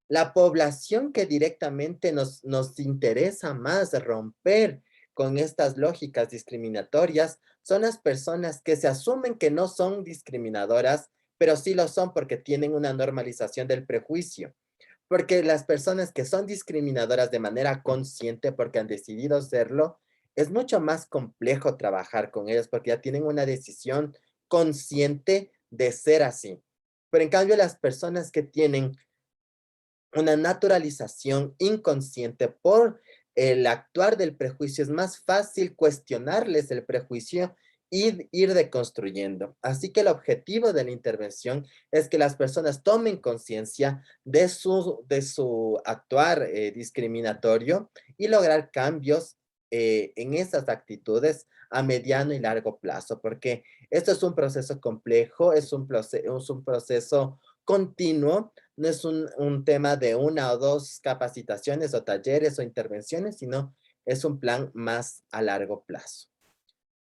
La población que directamente nos interesa más romper con estas lógicas discriminatorias son las personas que se asumen que no son discriminadoras, pero sí lo son porque tienen una normalización del prejuicio. Porque las personas que son discriminadoras de manera consciente porque han decidido serlo, es mucho más complejo trabajar con ellos porque ya tienen una decisión consciente de ser así. Pero en cambio las personas que tienen una naturalización inconsciente por el actuar del prejuicio, es más fácil cuestionarles el prejuicio y ir deconstruyendo. Así que el objetivo de la intervención es que las personas tomen conciencia de su actuar discriminatorio y lograr cambios en esas actitudes a mediano y largo plazo, porque esto es un proceso complejo, es un proceso continuo, no es un tema de 1 o 2 capacitaciones o talleres o intervenciones, sino es un plan más a largo plazo.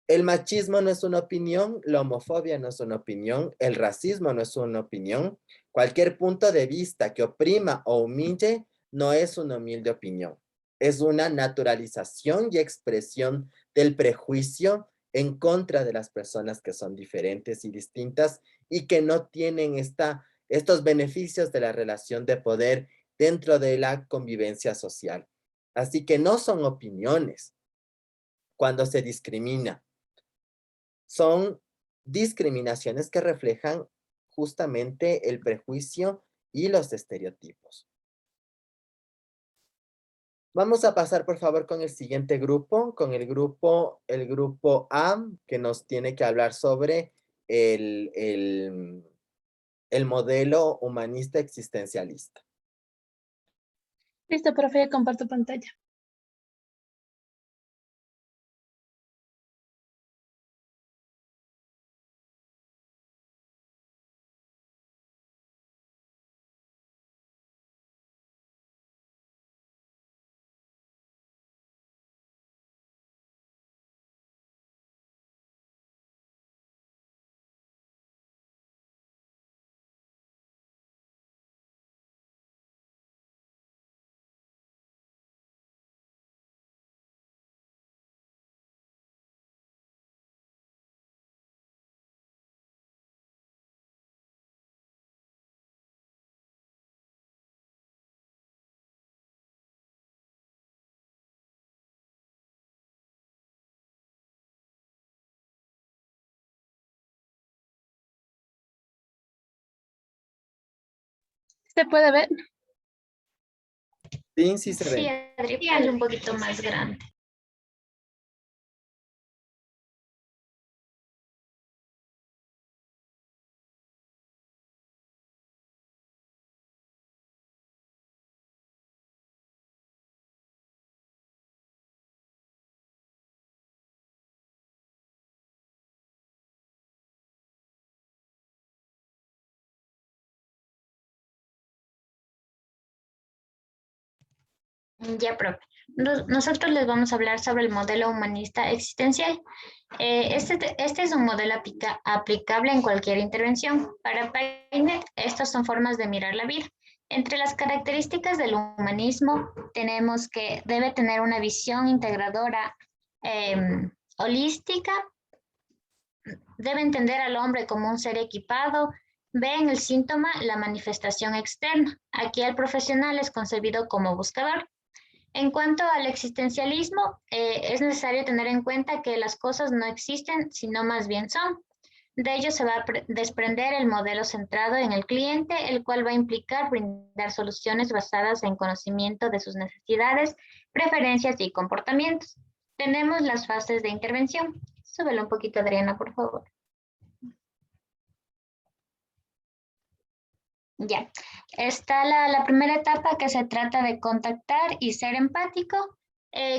El machismo no es una opinión, la homofobia no es una opinión, el racismo no es una opinión. Cualquier punto de vista que oprima o humille no es una humilde opinión. Es una naturalización y expresión del prejuicio en contra de las personas que son diferentes y distintas y que no tienen estos beneficios de la relación de poder dentro de la convivencia social. Así que no son opiniones cuando se discrimina. Son discriminaciones que reflejan justamente el prejuicio y los estereotipos. Vamos a pasar, por favor, con el siguiente grupo, con el grupo A, que nos tiene que hablar sobre el modelo humanista existencialista. Listo, profe, comparto pantalla. ¿Se puede ver? Sí, se Sí, ve. Adri, es un poquito más grande. Ya, profe. Nosotros les vamos a hablar sobre el modelo humanista existencial. Este es un modelo aplicable en cualquier intervención. Para Painet, estas son formas de mirar la vida. Entre las características del humanismo tenemos que debe tener una visión integradora holística, debe entender al hombre como un ser equipado, ve en el síntoma la manifestación externa. Aquí el profesional es concebido como buscador. En cuanto al existencialismo, es necesario tener en cuenta que las cosas no existen, sino más bien son. De ello se va a desprender el modelo centrado en el cliente, el cual va a implicar brindar soluciones basadas en conocimiento de sus necesidades, preferencias y comportamientos. Tenemos las fases de intervención. Súbelo un poquito, Adriana, por favor. Ya, está la primera etapa, que se trata de contactar y ser empático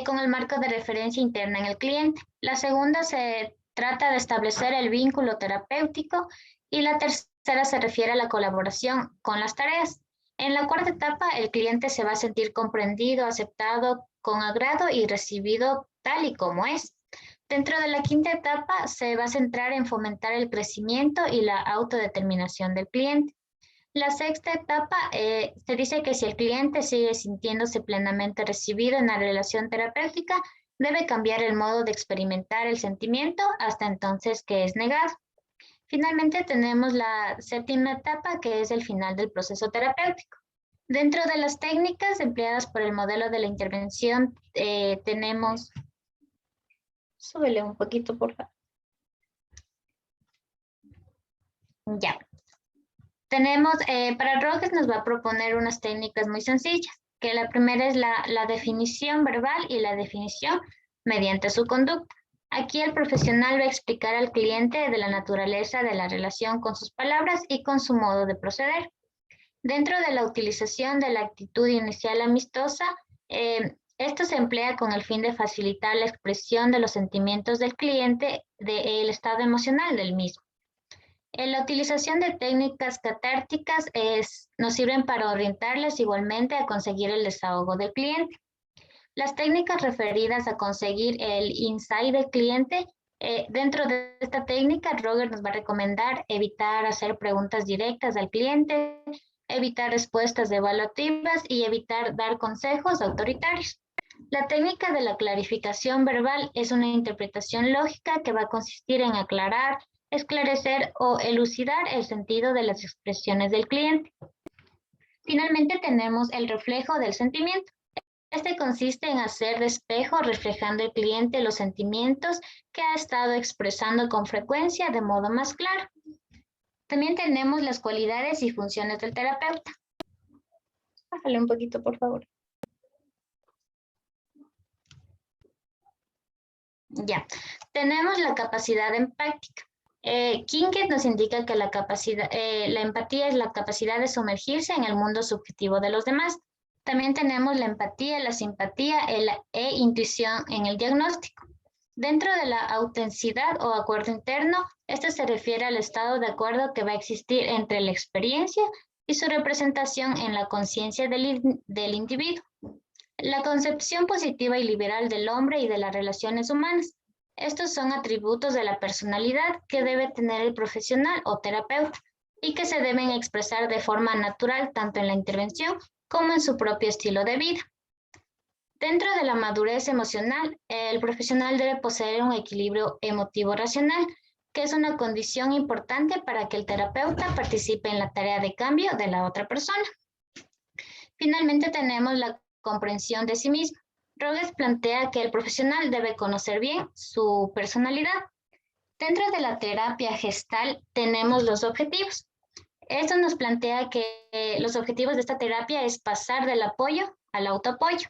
con el marco de referencia interna en el cliente. La segunda se trata de establecer el vínculo terapéutico y la tercera se refiere a la colaboración con las tareas. En la cuarta etapa, el cliente se va a sentir comprendido, aceptado con agrado y recibido tal y como es. Dentro de la quinta etapa, se va a centrar en fomentar el crecimiento y la autodeterminación del cliente. La sexta etapa se dice que si el cliente sigue sintiéndose plenamente recibido en la relación terapéutica, debe cambiar el modo de experimentar el sentimiento hasta entonces que es negado. Finalmente tenemos la séptima etapa, que es el final del proceso terapéutico. Dentro de las técnicas empleadas por el modelo de la intervención tenemos... Súbele un poquito, por favor. Ya. Tenemos, para Rogers nos va a proponer unas técnicas muy sencillas, que la primera es la definición verbal y la definición mediante su conducta. Aquí el profesional va a explicar al cliente de la naturaleza de la relación con sus palabras y con su modo de proceder. Dentro de la utilización de la actitud inicial amistosa, esto se emplea con el fin de facilitar la expresión de los sentimientos del cliente, del estado emocional del mismo. La utilización de técnicas catárticas nos sirven para orientarles igualmente a conseguir el desahogo del cliente. Las técnicas referidas a conseguir el insight del cliente, dentro de esta técnica, Roger nos va a recomendar evitar hacer preguntas directas al cliente, evitar respuestas evaluativas y evitar dar consejos autoritarios. La técnica de la clarificación verbal es una interpretación lógica que va a consistir en aclarar, esclarecer o elucidar el sentido de las expresiones del cliente. Finalmente tenemos el reflejo del sentimiento. Este consiste en hacer de espejo reflejando al cliente los sentimientos que ha estado expresando con frecuencia de modo más claro. También tenemos las cualidades y funciones del terapeuta. Bájale un poquito, por favor. Ya, tenemos la capacidad empática. Kinket nos indica que la empatía es la capacidad de sumergirse en el mundo subjetivo de los demás. También tenemos la empatía, la simpatía e intuición en el diagnóstico. Dentro de la autenticidad o acuerdo interno, esto se refiere al estado de acuerdo que va a existir entre la experiencia y su representación en la conciencia del individuo. La concepción positiva y liberal del hombre y de las relaciones humanas. Estos son atributos de la personalidad que debe tener el profesional o terapeuta y que se deben expresar de forma natural tanto en la intervención como en su propio estilo de vida. Dentro de la madurez emocional, el profesional debe poseer un equilibrio emotivo-racional, que es una condición importante para que el terapeuta participe en la tarea de cambio de la otra persona. Finalmente tenemos la comprensión de sí mismo. Rogers plantea que el profesional debe conocer bien su personalidad. Dentro de la terapia gestal tenemos los objetivos. Esto nos plantea que los objetivos de esta terapia es pasar del apoyo al autoapoyo.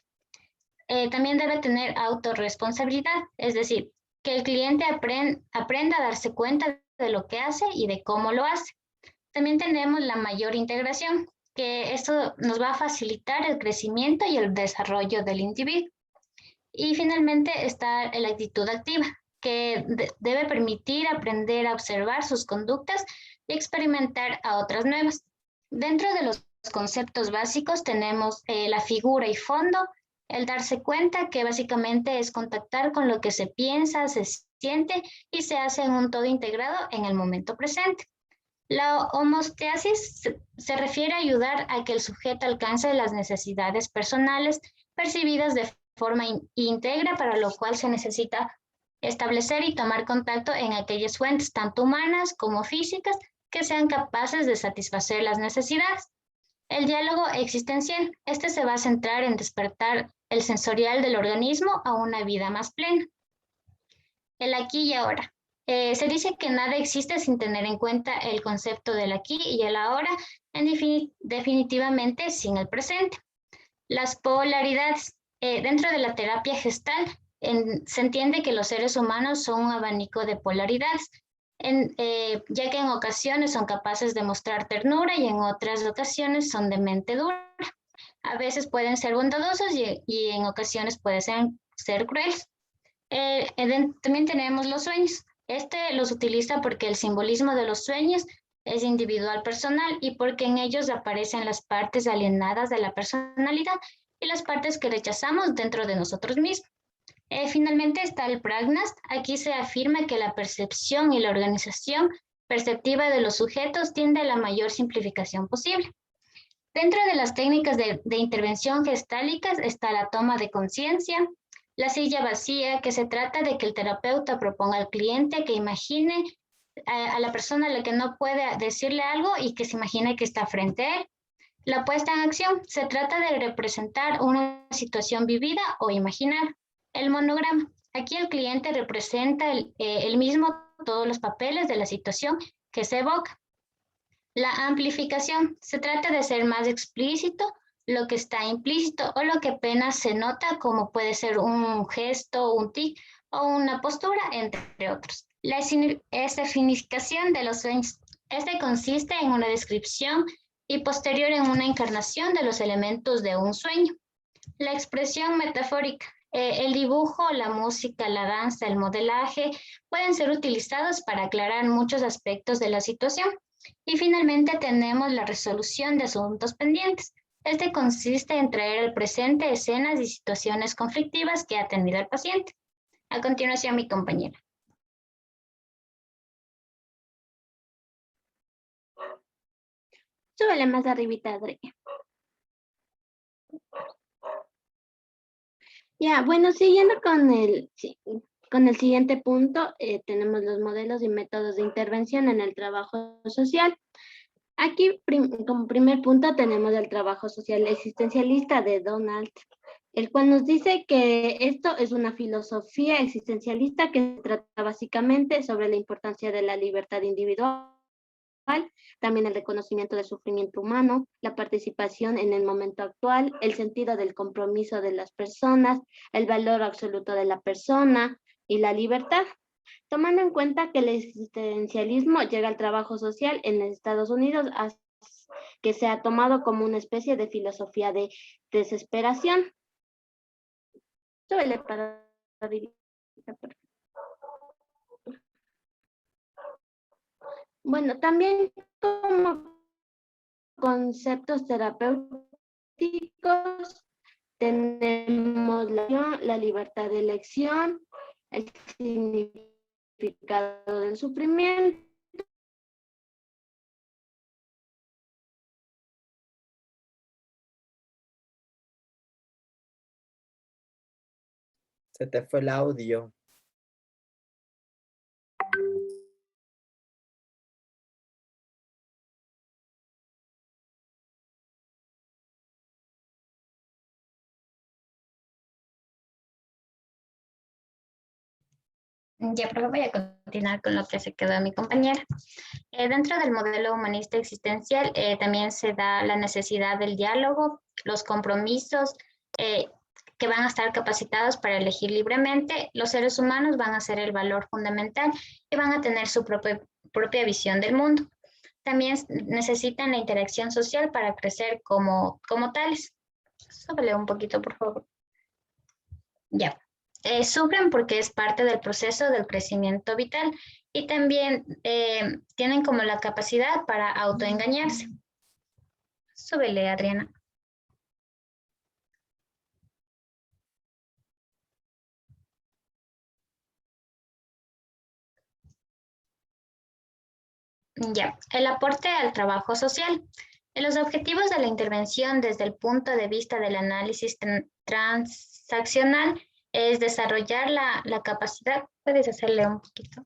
También debe tener autorresponsabilidad, es decir, que el cliente aprenda a darse cuenta de lo que hace y de cómo lo hace. También tenemos la mayor integración, que esto nos va a facilitar el crecimiento y el desarrollo del individuo. Y finalmente está la actitud activa, que debe permitir aprender a observar sus conductas y experimentar a otras nuevas. Dentro de los conceptos básicos tenemos la figura y fondo, el darse cuenta, que básicamente es contactar con lo que se piensa, se siente y se hace en un todo integrado en el momento presente. La homeostasis se refiere a ayudar a que el sujeto alcance las necesidades personales percibidas de forma íntegra, para lo cual se necesita establecer y tomar contacto en aquellas fuentes, tanto humanas como físicas, que sean capaces de satisfacer las necesidades. El diálogo existencial, este se va a centrar en despertar el sensorial del organismo a una vida más plena. El aquí y ahora. Se dice que nada existe sin tener en cuenta el concepto del aquí y el ahora, definitivamente sin el presente. Las polaridades. Dentro de la terapia gestal, se entiende que los seres humanos son un abanico de polaridades, ya que en ocasiones son capaces de mostrar ternura y en otras ocasiones son de mente dura. A veces pueden ser bondadosos y en ocasiones pueden ser crueles. También tenemos los sueños. Este los utiliza porque el simbolismo de los sueños es individual personal y porque en ellos aparecen las partes alienadas de la personalidad y las partes que rechazamos dentro de nosotros mismos. Finalmente está el pragnas. Aquí se afirma que la percepción y la organización perceptiva de los sujetos tiende a la mayor simplificación posible. Dentro de las técnicas de intervención gestálicas está la toma de conciencia, la silla vacía, que se trata de que el terapeuta proponga al cliente que imagine a la persona a la que no puede decirle algo y que se imagine que está frente a él. La puesta en acción se trata de representar una situación vivida o imaginada. El monograma. Aquí el cliente representa el mismo todos los papeles de la situación que se evoca. La amplificación. Se trata de ser más explícito lo que está implícito o lo que apenas se nota, como puede ser un gesto, un tic o una postura, entre otros. La escenificación de los sueños. Este consiste en una descripción y posterior en una encarnación de los elementos de un sueño. La expresión metafórica. El dibujo, la música, la danza, el modelaje pueden ser utilizados para aclarar muchos aspectos de la situación. Y finalmente tenemos la resolución de asuntos pendientes. Este consiste en traer al presente escenas y situaciones conflictivas que ha tenido el paciente. A continuación, mi compañera. Súbele más arribita, Adri. Ya, bueno, siguiendo con el siguiente punto, tenemos los modelos y métodos de intervención en el trabajo social. Aquí, como primer punto, tenemos el trabajo social existencialista de Donald, el cual nos dice que esto es una filosofía existencialista que trata básicamente sobre la importancia de la libertad individual, también el reconocimiento del sufrimiento humano, la participación en el momento actual, el sentido del compromiso de las personas, el valor absoluto de la persona y la libertad. Tomando en cuenta que el existencialismo llega al trabajo social en Estados Unidos, que se ha tomado como una especie de filosofía de desesperación. Súbele para bueno, también como conceptos terapéuticos tenemos la libertad de elección, el significado del sufrimiento. Se te fue el audio. Ya, pero voy a continuar con lo que se quedó mi compañera. Dentro del modelo humanista existencial también se da la necesidad del diálogo, los compromisos que van a estar capacitados para elegir libremente. Los seres humanos van a ser el valor fundamental y van a tener su propia visión del mundo. También necesitan la interacción social para crecer como tales. Súbele un poquito, por favor. Ya. Sufren porque es parte del proceso del crecimiento vital y también tienen como la capacidad para autoengañarse. Súbele, Adriana. Ya, el aporte al trabajo social. En los objetivos de la intervención desde el punto de vista del análisis transaccional es desarrollar la capacidad. ¿Puedes hacerle un poquito?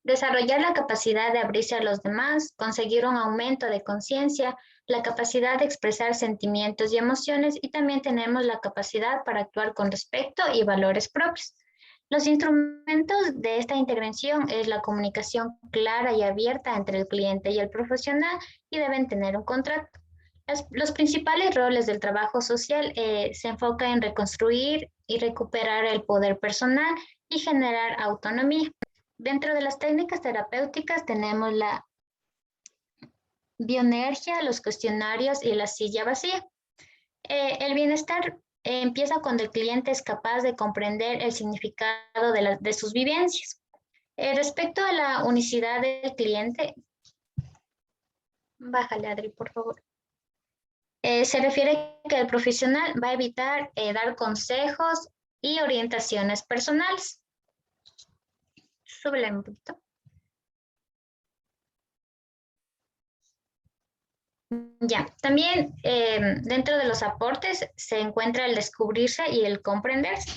Desarrollar la capacidad de abrirse a los demás, conseguir un aumento de conciencia, la capacidad de expresar sentimientos y emociones, y también tenemos la capacidad para actuar con respeto y valores propios. Los instrumentos de esta intervención es la comunicación clara y abierta entre el cliente y el profesional, y deben tener un contrato. Los principales roles del trabajo social se enfocan en reconstruir y recuperar el poder personal y generar autonomía. Dentro de las técnicas terapéuticas tenemos la bioenergia, los cuestionarios y la silla vacía. El bienestar empieza cuando el cliente es capaz de comprender el significado de sus vivencias. Respecto a la unicidad del cliente, bájale, Adri, por favor. Se refiere que el profesional va a evitar dar consejos y orientaciones personales. Súbele un poquito. Ya, también dentro de los aportes se encuentra el descubrirse y el comprenderse,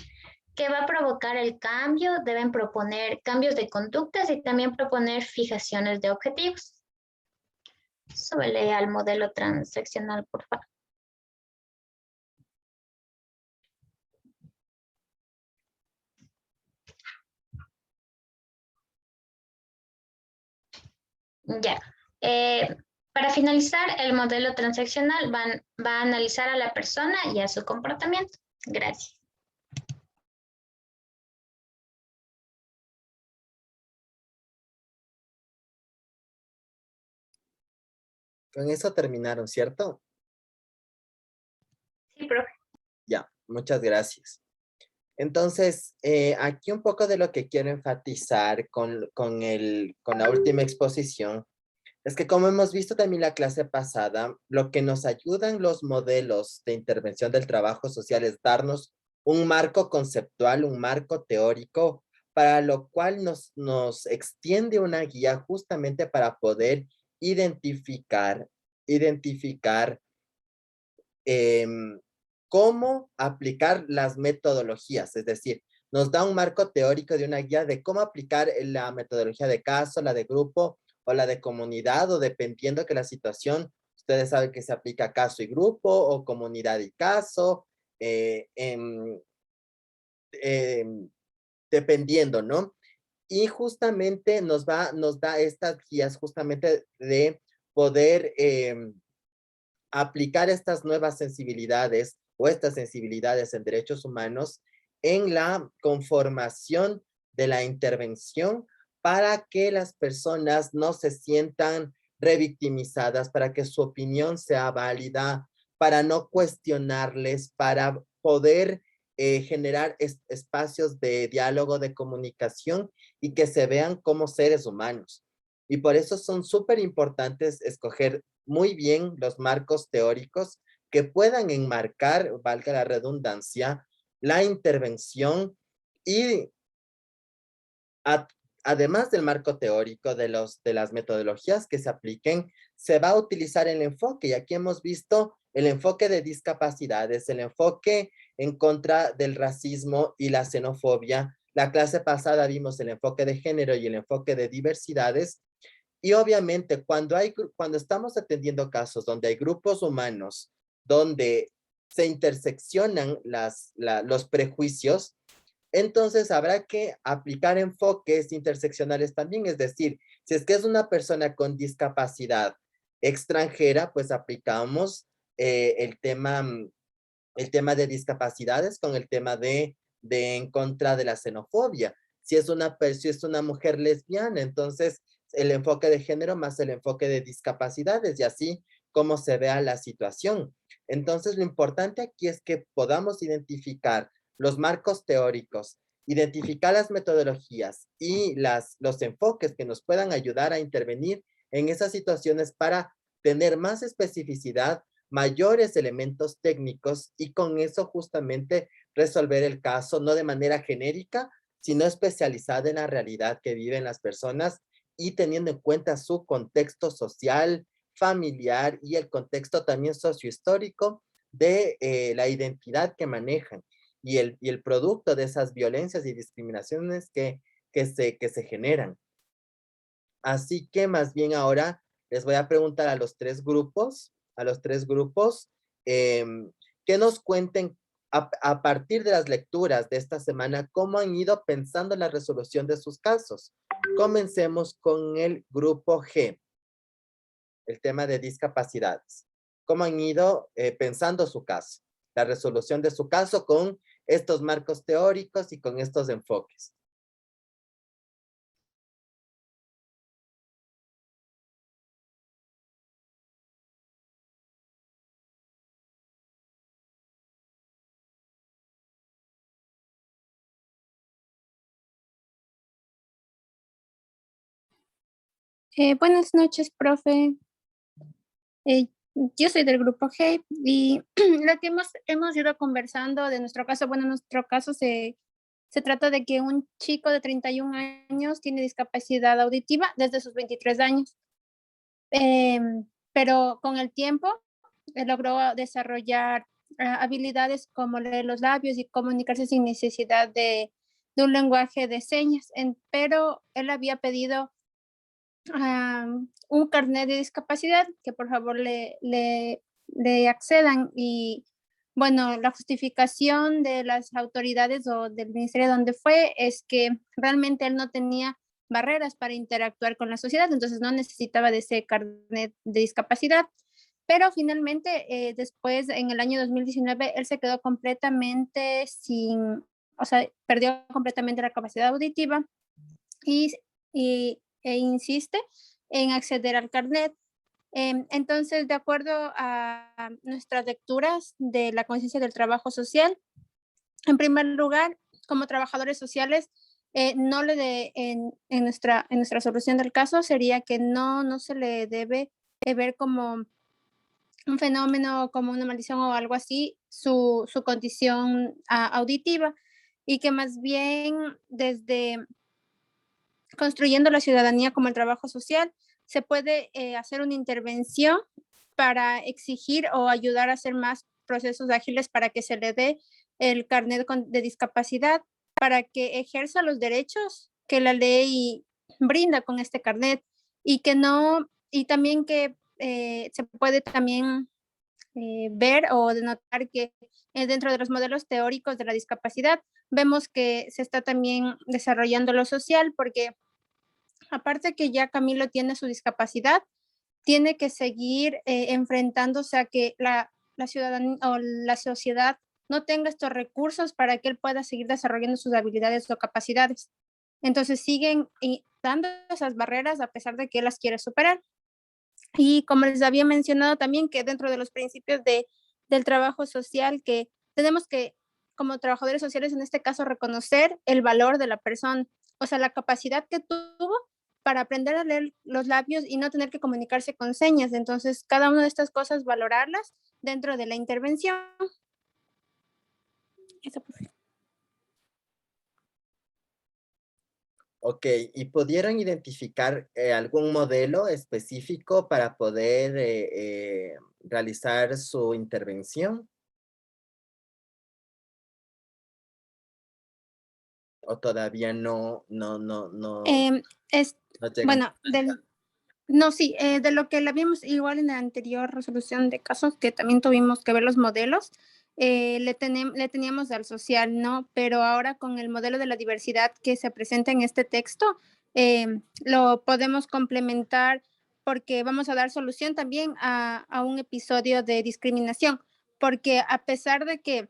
que va a provocar el cambio. Deben proponer cambios de conductas y también proponer fijaciones de objetivos. Súbele al modelo transaccional, por favor. Ya. Para finalizar, el modelo transaccional va a analizar a la persona y a su comportamiento. Gracias. Con eso terminaron, ¿cierto? Sí, profe. Ya, muchas gracias. Entonces, aquí un poco de lo que quiero enfatizar con la última exposición es que, como hemos visto también la clase pasada, lo que nos ayudan los modelos de intervención del trabajo social es darnos un marco conceptual, un marco teórico, para lo cual nos extiende una guía justamente para poder identificar cómo aplicar las metodologías, es decir, nos da un marco teórico de una guía de cómo aplicar la metodología de caso, la de grupo o la de comunidad, o dependiendo que la situación, ustedes saben que se aplica caso y grupo o comunidad y caso, dependiendo, ¿no? Y justamente nos da estas guías justamente de poder aplicar estas nuevas sensibilidades o estas sensibilidades en derechos humanos en la conformación de la intervención para que las personas no se sientan revictimizadas, para que su opinión sea válida, para no cuestionarles, para poder generar espacios de diálogo, de comunicación y que se vean como seres humanos. Y por eso son súper importantes escoger muy bien los marcos teóricos que puedan enmarcar, valga la redundancia, la intervención y además del marco teórico de las metodologías que se apliquen, se va a utilizar el enfoque. Y aquí hemos visto el enfoque de discapacidades, el enfoque en contra del racismo y la xenofobia. La clase pasada vimos el enfoque de género y el enfoque de diversidades. Y obviamente cuando estamos atendiendo casos donde hay grupos humanos, donde se interseccionan los prejuicios, entonces habrá que aplicar enfoques interseccionales también. Es decir, si es que es una persona con discapacidad extranjera, pues aplicamos el tema de discapacidades con el tema de en contra de la xenofobia. Si es una mujer lesbiana, entonces el enfoque de género más el enfoque de discapacidades, y así como se vea la situación. Entonces, lo importante aquí es que podamos identificar los marcos teóricos, identificar las metodologías y los enfoques que nos puedan ayudar a intervenir en esas situaciones para tener más especificidad, mayores elementos técnicos y con eso justamente resolver el caso, no de manera genérica, sino especializada en la realidad que viven las personas y teniendo en cuenta su contexto social, familiar y el contexto también sociohistórico de la identidad que manejan y el producto de esas violencias y discriminaciones que se generan. Así que más bien ahora les voy a preguntar a los tres grupos, que nos cuenten a partir de las lecturas de esta semana, cómo han ido pensando en la resolución de sus casos. Comencemos con el grupo G, el tema de discapacidades. ¿Cómo han ido pensando su caso? La resolución de su caso con estos marcos teóricos y con estos enfoques. Buenas noches, profe. Yo soy del grupo G y lo que hemos ido conversando de nuestro caso, bueno, nuestro caso se trata de que un chico de 31 años tiene discapacidad auditiva desde sus 23 años, pero con el tiempo logró desarrollar habilidades como leer los labios y comunicarse sin necesidad de un lenguaje de señas, pero él había pedido un carnet de discapacidad, que por favor le accedan. Y bueno, la justificación de las autoridades o del ministerio donde fue es que realmente él no tenía barreras para interactuar con la sociedad, entonces no necesitaba de ese carnet de discapacidad. Pero finalmente, después, en el año 2019, él se quedó completamente o sea, perdió completamente la capacidad auditiva y insiste en acceder al carnet. Entonces, de acuerdo a nuestras lecturas de la conciencia del trabajo social, en primer lugar, como trabajadores sociales, no le en nuestra solución del caso sería que no se le debe ver como un fenómeno, como una maldición o algo así, su condición auditiva, y que más bien desde construyendo la ciudadanía como el trabajo social, se puede hacer una intervención para exigir o ayudar a hacer más procesos ágiles para que se le dé el carnet de discapacidad, para que ejerza los derechos que la ley brinda con este carnet y que no, y también que se puede también ver o denotar que dentro de los modelos teóricos de la discapacidad vemos que se está también desarrollando lo social, porque aparte que ya Camilo tiene su discapacidad, tiene que seguir enfrentándose a que la ciudadanía o la sociedad no tenga estos recursos para que él pueda seguir desarrollando sus habilidades o capacidades. Entonces siguen dando esas barreras a pesar de que él las quiere superar. Y como les había mencionado también, que dentro de los principios del trabajo social, que tenemos que, como trabajadores sociales en este caso, reconocer el valor de la persona, o sea, la capacidad que tuvo para aprender a leer los labios y no tener que comunicarse con señas. Entonces, cada una de estas cosas, valorarlas dentro de la intervención. Eso, pues. Ok, ¿y pudieron identificar algún modelo específico para poder realizar su intervención? ¿O todavía no llegan? Bueno, no, sí, de lo que le vimos igual en la anterior resolución de casos, que también tuvimos que ver los modelos, le teníamos al social, ¿no? Pero ahora con el modelo de la diversidad que se presenta en este texto, lo podemos complementar porque vamos a dar solución también a un episodio de discriminación, porque a pesar de que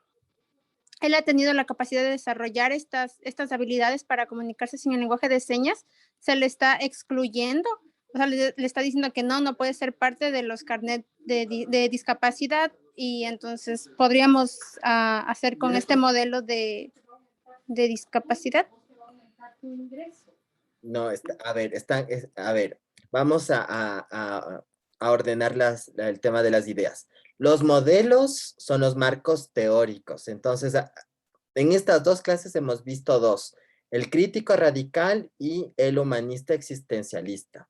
él ha tenido la capacidad de desarrollar estas habilidades para comunicarse sin el lenguaje de señas, se le está excluyendo, o sea, le está diciendo que no puede ser parte de los carnet de discapacidad, y entonces podríamos hacer con este modelo de discapacidad. No, a ver, vamos a ordenar el tema de las ideas. Los modelos son los marcos teóricos. Entonces, en estas dos clases hemos visto dos, el crítico radical y el humanista existencialista.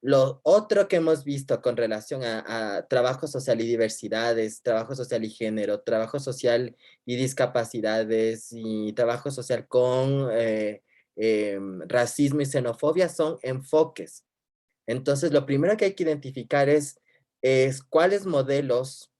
Lo otro que hemos visto con relación a trabajo social y diversidades, trabajo social y género, trabajo social y discapacidades y trabajo social con racismo y xenofobia son enfoques. Entonces, lo primero que hay que identificar es cuáles modelos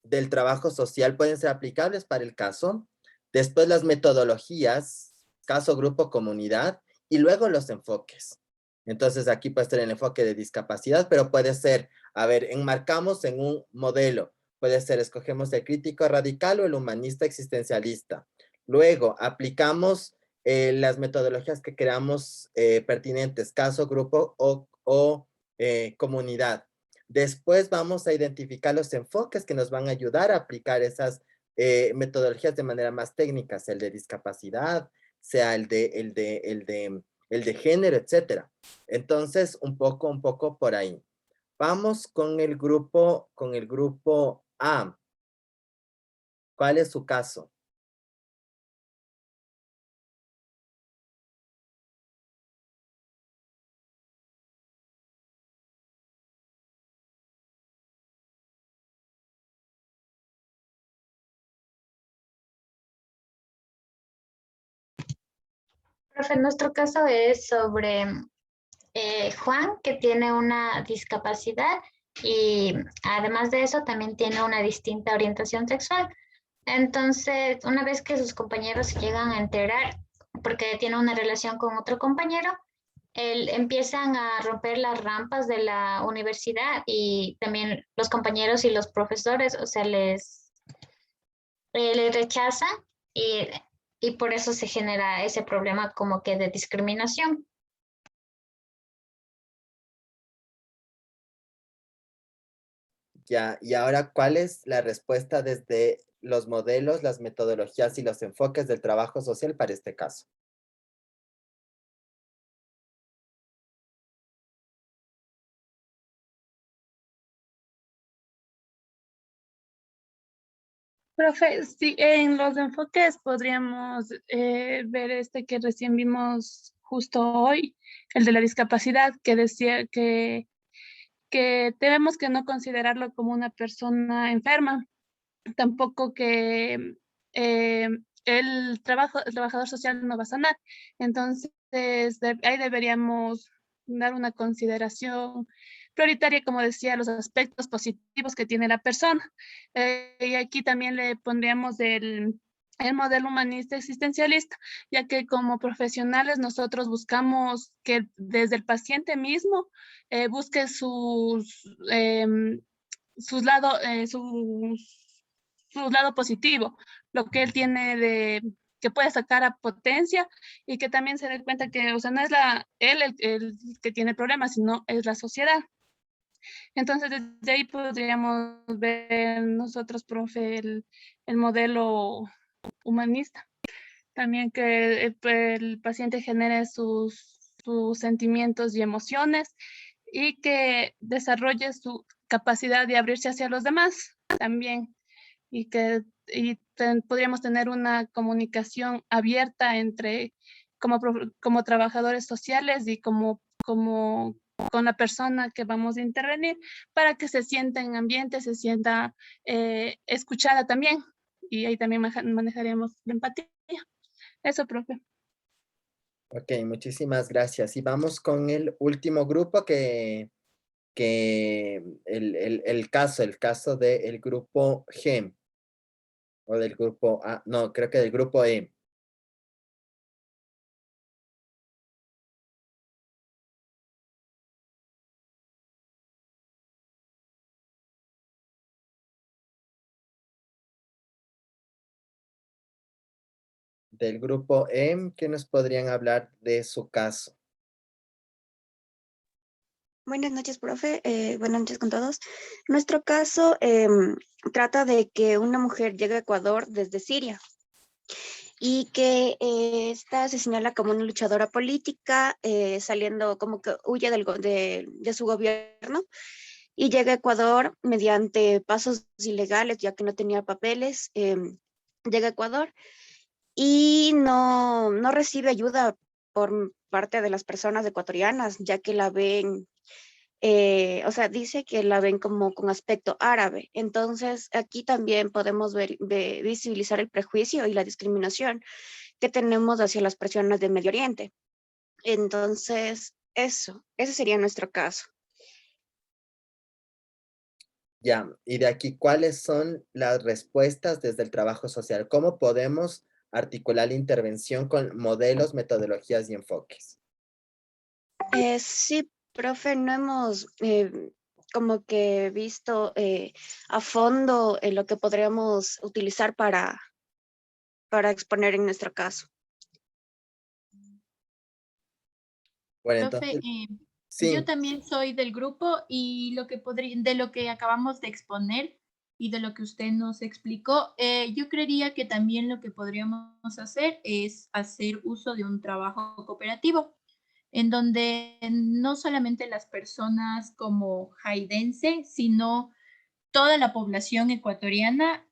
del trabajo social pueden ser aplicables para el caso, después las metodologías, caso, grupo, comunidad, y luego los enfoques. Entonces aquí puede ser el enfoque de discapacidad, pero puede ser, a ver, enmarcamos en un modelo, puede ser, escogemos el crítico radical o el humanista existencialista. Luego aplicamos las metodologías que creamos pertinentes, caso, grupo o comunidad. Después vamos a identificar los enfoques que nos van a ayudar a aplicar esas metodologías de manera más técnica, sea el de discapacidad, sea el de género, etcétera. Entonces, un poco por ahí. Vamos con el grupo A. ¿Cuál es su caso? Profe, nuestro caso es sobre Juan, que tiene una discapacidad y además de eso también tiene una distinta orientación sexual. Entonces, una vez que sus compañeros se llegan a enterar, porque tiene una relación con otro compañero, empiezan a romper las rampas de la universidad y también los compañeros y los profesores, o sea, les rechazan y, y por eso se genera ese problema como que de discriminación. Ya, y ahora, ¿cuál es la respuesta desde los modelos, las metodologías y los enfoques del trabajo social para este caso? Profe, sí, en los enfoques podríamos ver este que recién vimos justo hoy, el de la discapacidad, que decía que debemos que no considerarlo como una persona enferma, tampoco que eh, el trabajador social no va a sanar. Entonces, ahí deberíamos dar una consideración prioritaria, como decía, los aspectos positivos que tiene la persona. Y aquí también le pondríamos el modelo humanista existencialista, ya que como profesionales nosotros buscamos que desde el paciente mismo busque su lado positivo, lo que él tiene que puede sacar a potencia y que también se dé cuenta que, o sea, no es él el que tiene problemas, sino es la sociedad. Entonces, desde ahí podríamos ver nosotros, profe, el modelo humanista. También que el paciente genere sus sentimientos y emociones y que desarrolle su capacidad de abrirse hacia los demás también y que podríamos tener una comunicación abierta entre como trabajadores sociales y como con la persona que vamos a intervenir para que se sienta en ambiente, se sienta escuchada también y ahí también manejaríamos la empatía. Eso, profe. Ok, muchísimas gracias. Y vamos con el último grupo el caso del grupo G o del grupo A, no, creo que del grupo E. Del grupo E, ¿qué nos podrían hablar de su caso? Buenas noches, profe. Buenas noches con todos. Nuestro caso trata de que una mujer llega a Ecuador desde Siria y que esta se señala como una luchadora política, saliendo como que huye de su gobierno y llega a Ecuador mediante pasos ilegales, ya que no tenía papeles. Llega a Ecuador y no recibe ayuda por parte de las personas ecuatorianas, ya que la ven, o sea, dice que la ven como con aspecto árabe. Entonces, aquí también podemos visibilizar el prejuicio y la discriminación que tenemos hacia las personas de Medio Oriente. Entonces, ese sería nuestro caso. Ya, y de aquí, ¿cuáles son las respuestas desde el trabajo social? ¿Cómo podemos articular la intervención con modelos, metodologías y enfoques? Sí, profe, no hemos como que visto a fondo lo que podríamos utilizar para exponer en nuestro caso. Bueno, Profe, entonces, yo sí, también soy del grupo y lo que de lo que acabamos de exponer y de lo que usted nos explicó, yo creería que también lo que podríamos hacer es hacer uso de un trabajo cooperativo, en donde no solamente las personas como jaidense, sino toda la población ecuatoriana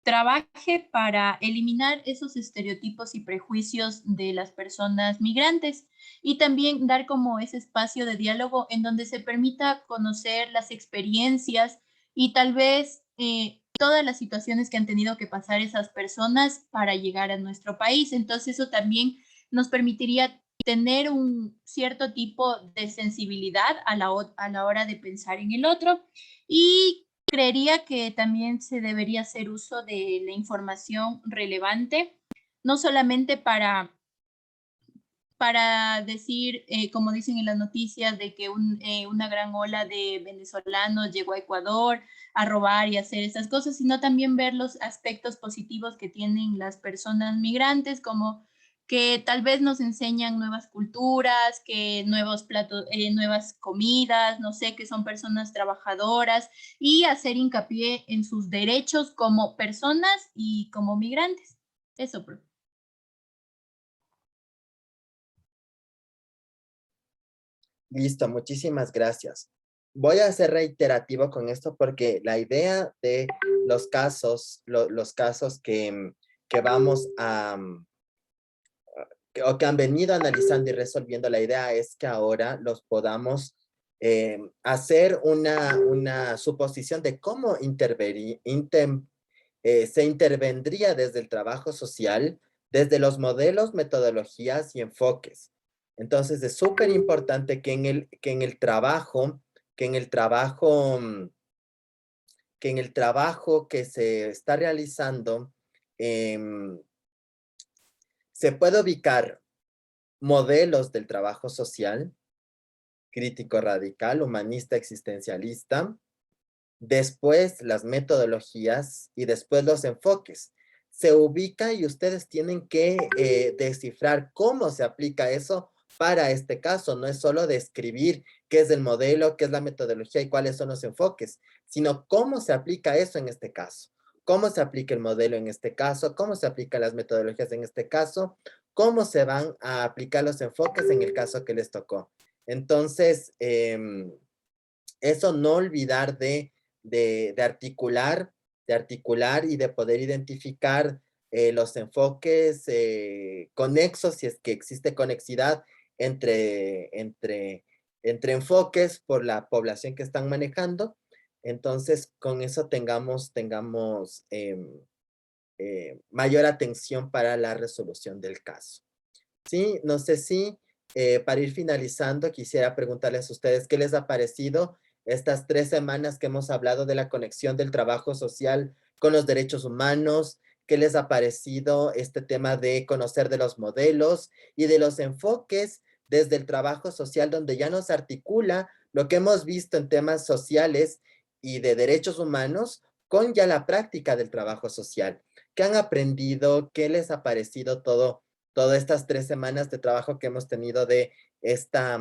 trabaje para eliminar esos estereotipos y prejuicios de las personas migrantes y también dar como ese espacio de diálogo en donde se permita conocer las experiencias y tal vez todas las situaciones que han tenido que pasar esas personas para llegar a nuestro país. Entonces eso también nos permitiría tener un cierto tipo de sensibilidad a la hora de pensar en el otro y creería que también se debería hacer uso de la información relevante, no solamente para decir, como dicen en las noticias, de que una gran ola de venezolanos llegó a Ecuador a robar y hacer esas cosas, sino también ver los aspectos positivos que tienen las personas migrantes, como que tal vez nos enseñan nuevas culturas, que nuevos platos, nuevas comidas, no sé, que son personas trabajadoras y hacer hincapié en sus derechos como personas y como migrantes. Eso, profe. listo, muchísimas gracias. Voy a ser reiterativo con esto porque la idea de los casos, los casos que vamos a, o que han venido analizando y resolviendo, la idea es que ahora los podamos hacer una suposición de cómo se intervendría desde el trabajo social, desde los modelos, metodologías y enfoques. Entonces es súper importante que en el trabajo, que en el trabajo, que en el trabajo que se está realizando, se puede ubicar modelos del trabajo social, crítico radical, humanista existencialista, después las metodologías y después los enfoques. Se ubica y ustedes tienen que descifrar cómo se aplica eso para este caso. No es solo describir qué es el modelo, qué es la metodología y cuáles son los enfoques, sino cómo se aplica eso en este caso. Cómo se aplica el modelo en este caso, cómo se aplican las metodologías en este caso, cómo se van a aplicar los enfoques en el caso que les tocó. Entonces, eso no olvidar de articular y de poder identificar los enfoques conexos, si es que existe conexidad entre enfoques por la población que están manejando. Entonces, con eso tengamos mayor atención para la resolución del caso. Sí, no sé si para ir finalizando quisiera preguntarles a ustedes qué les ha parecido estas 3 semanas que hemos hablado de la conexión del trabajo social con los derechos humanos, qué les ha parecido este tema de conocer de los modelos y de los enfoques desde el trabajo social donde ya nos articula lo que hemos visto en temas sociales y de derechos humanos con ya la práctica del trabajo social. ¿Qué han aprendido? ¿Qué les ha parecido todas estas 3 semanas de trabajo que hemos tenido de esta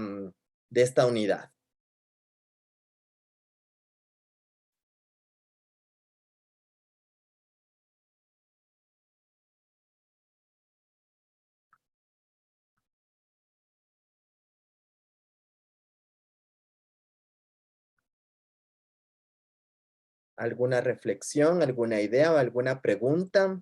unidad? ¿Alguna reflexión, alguna idea o alguna pregunta?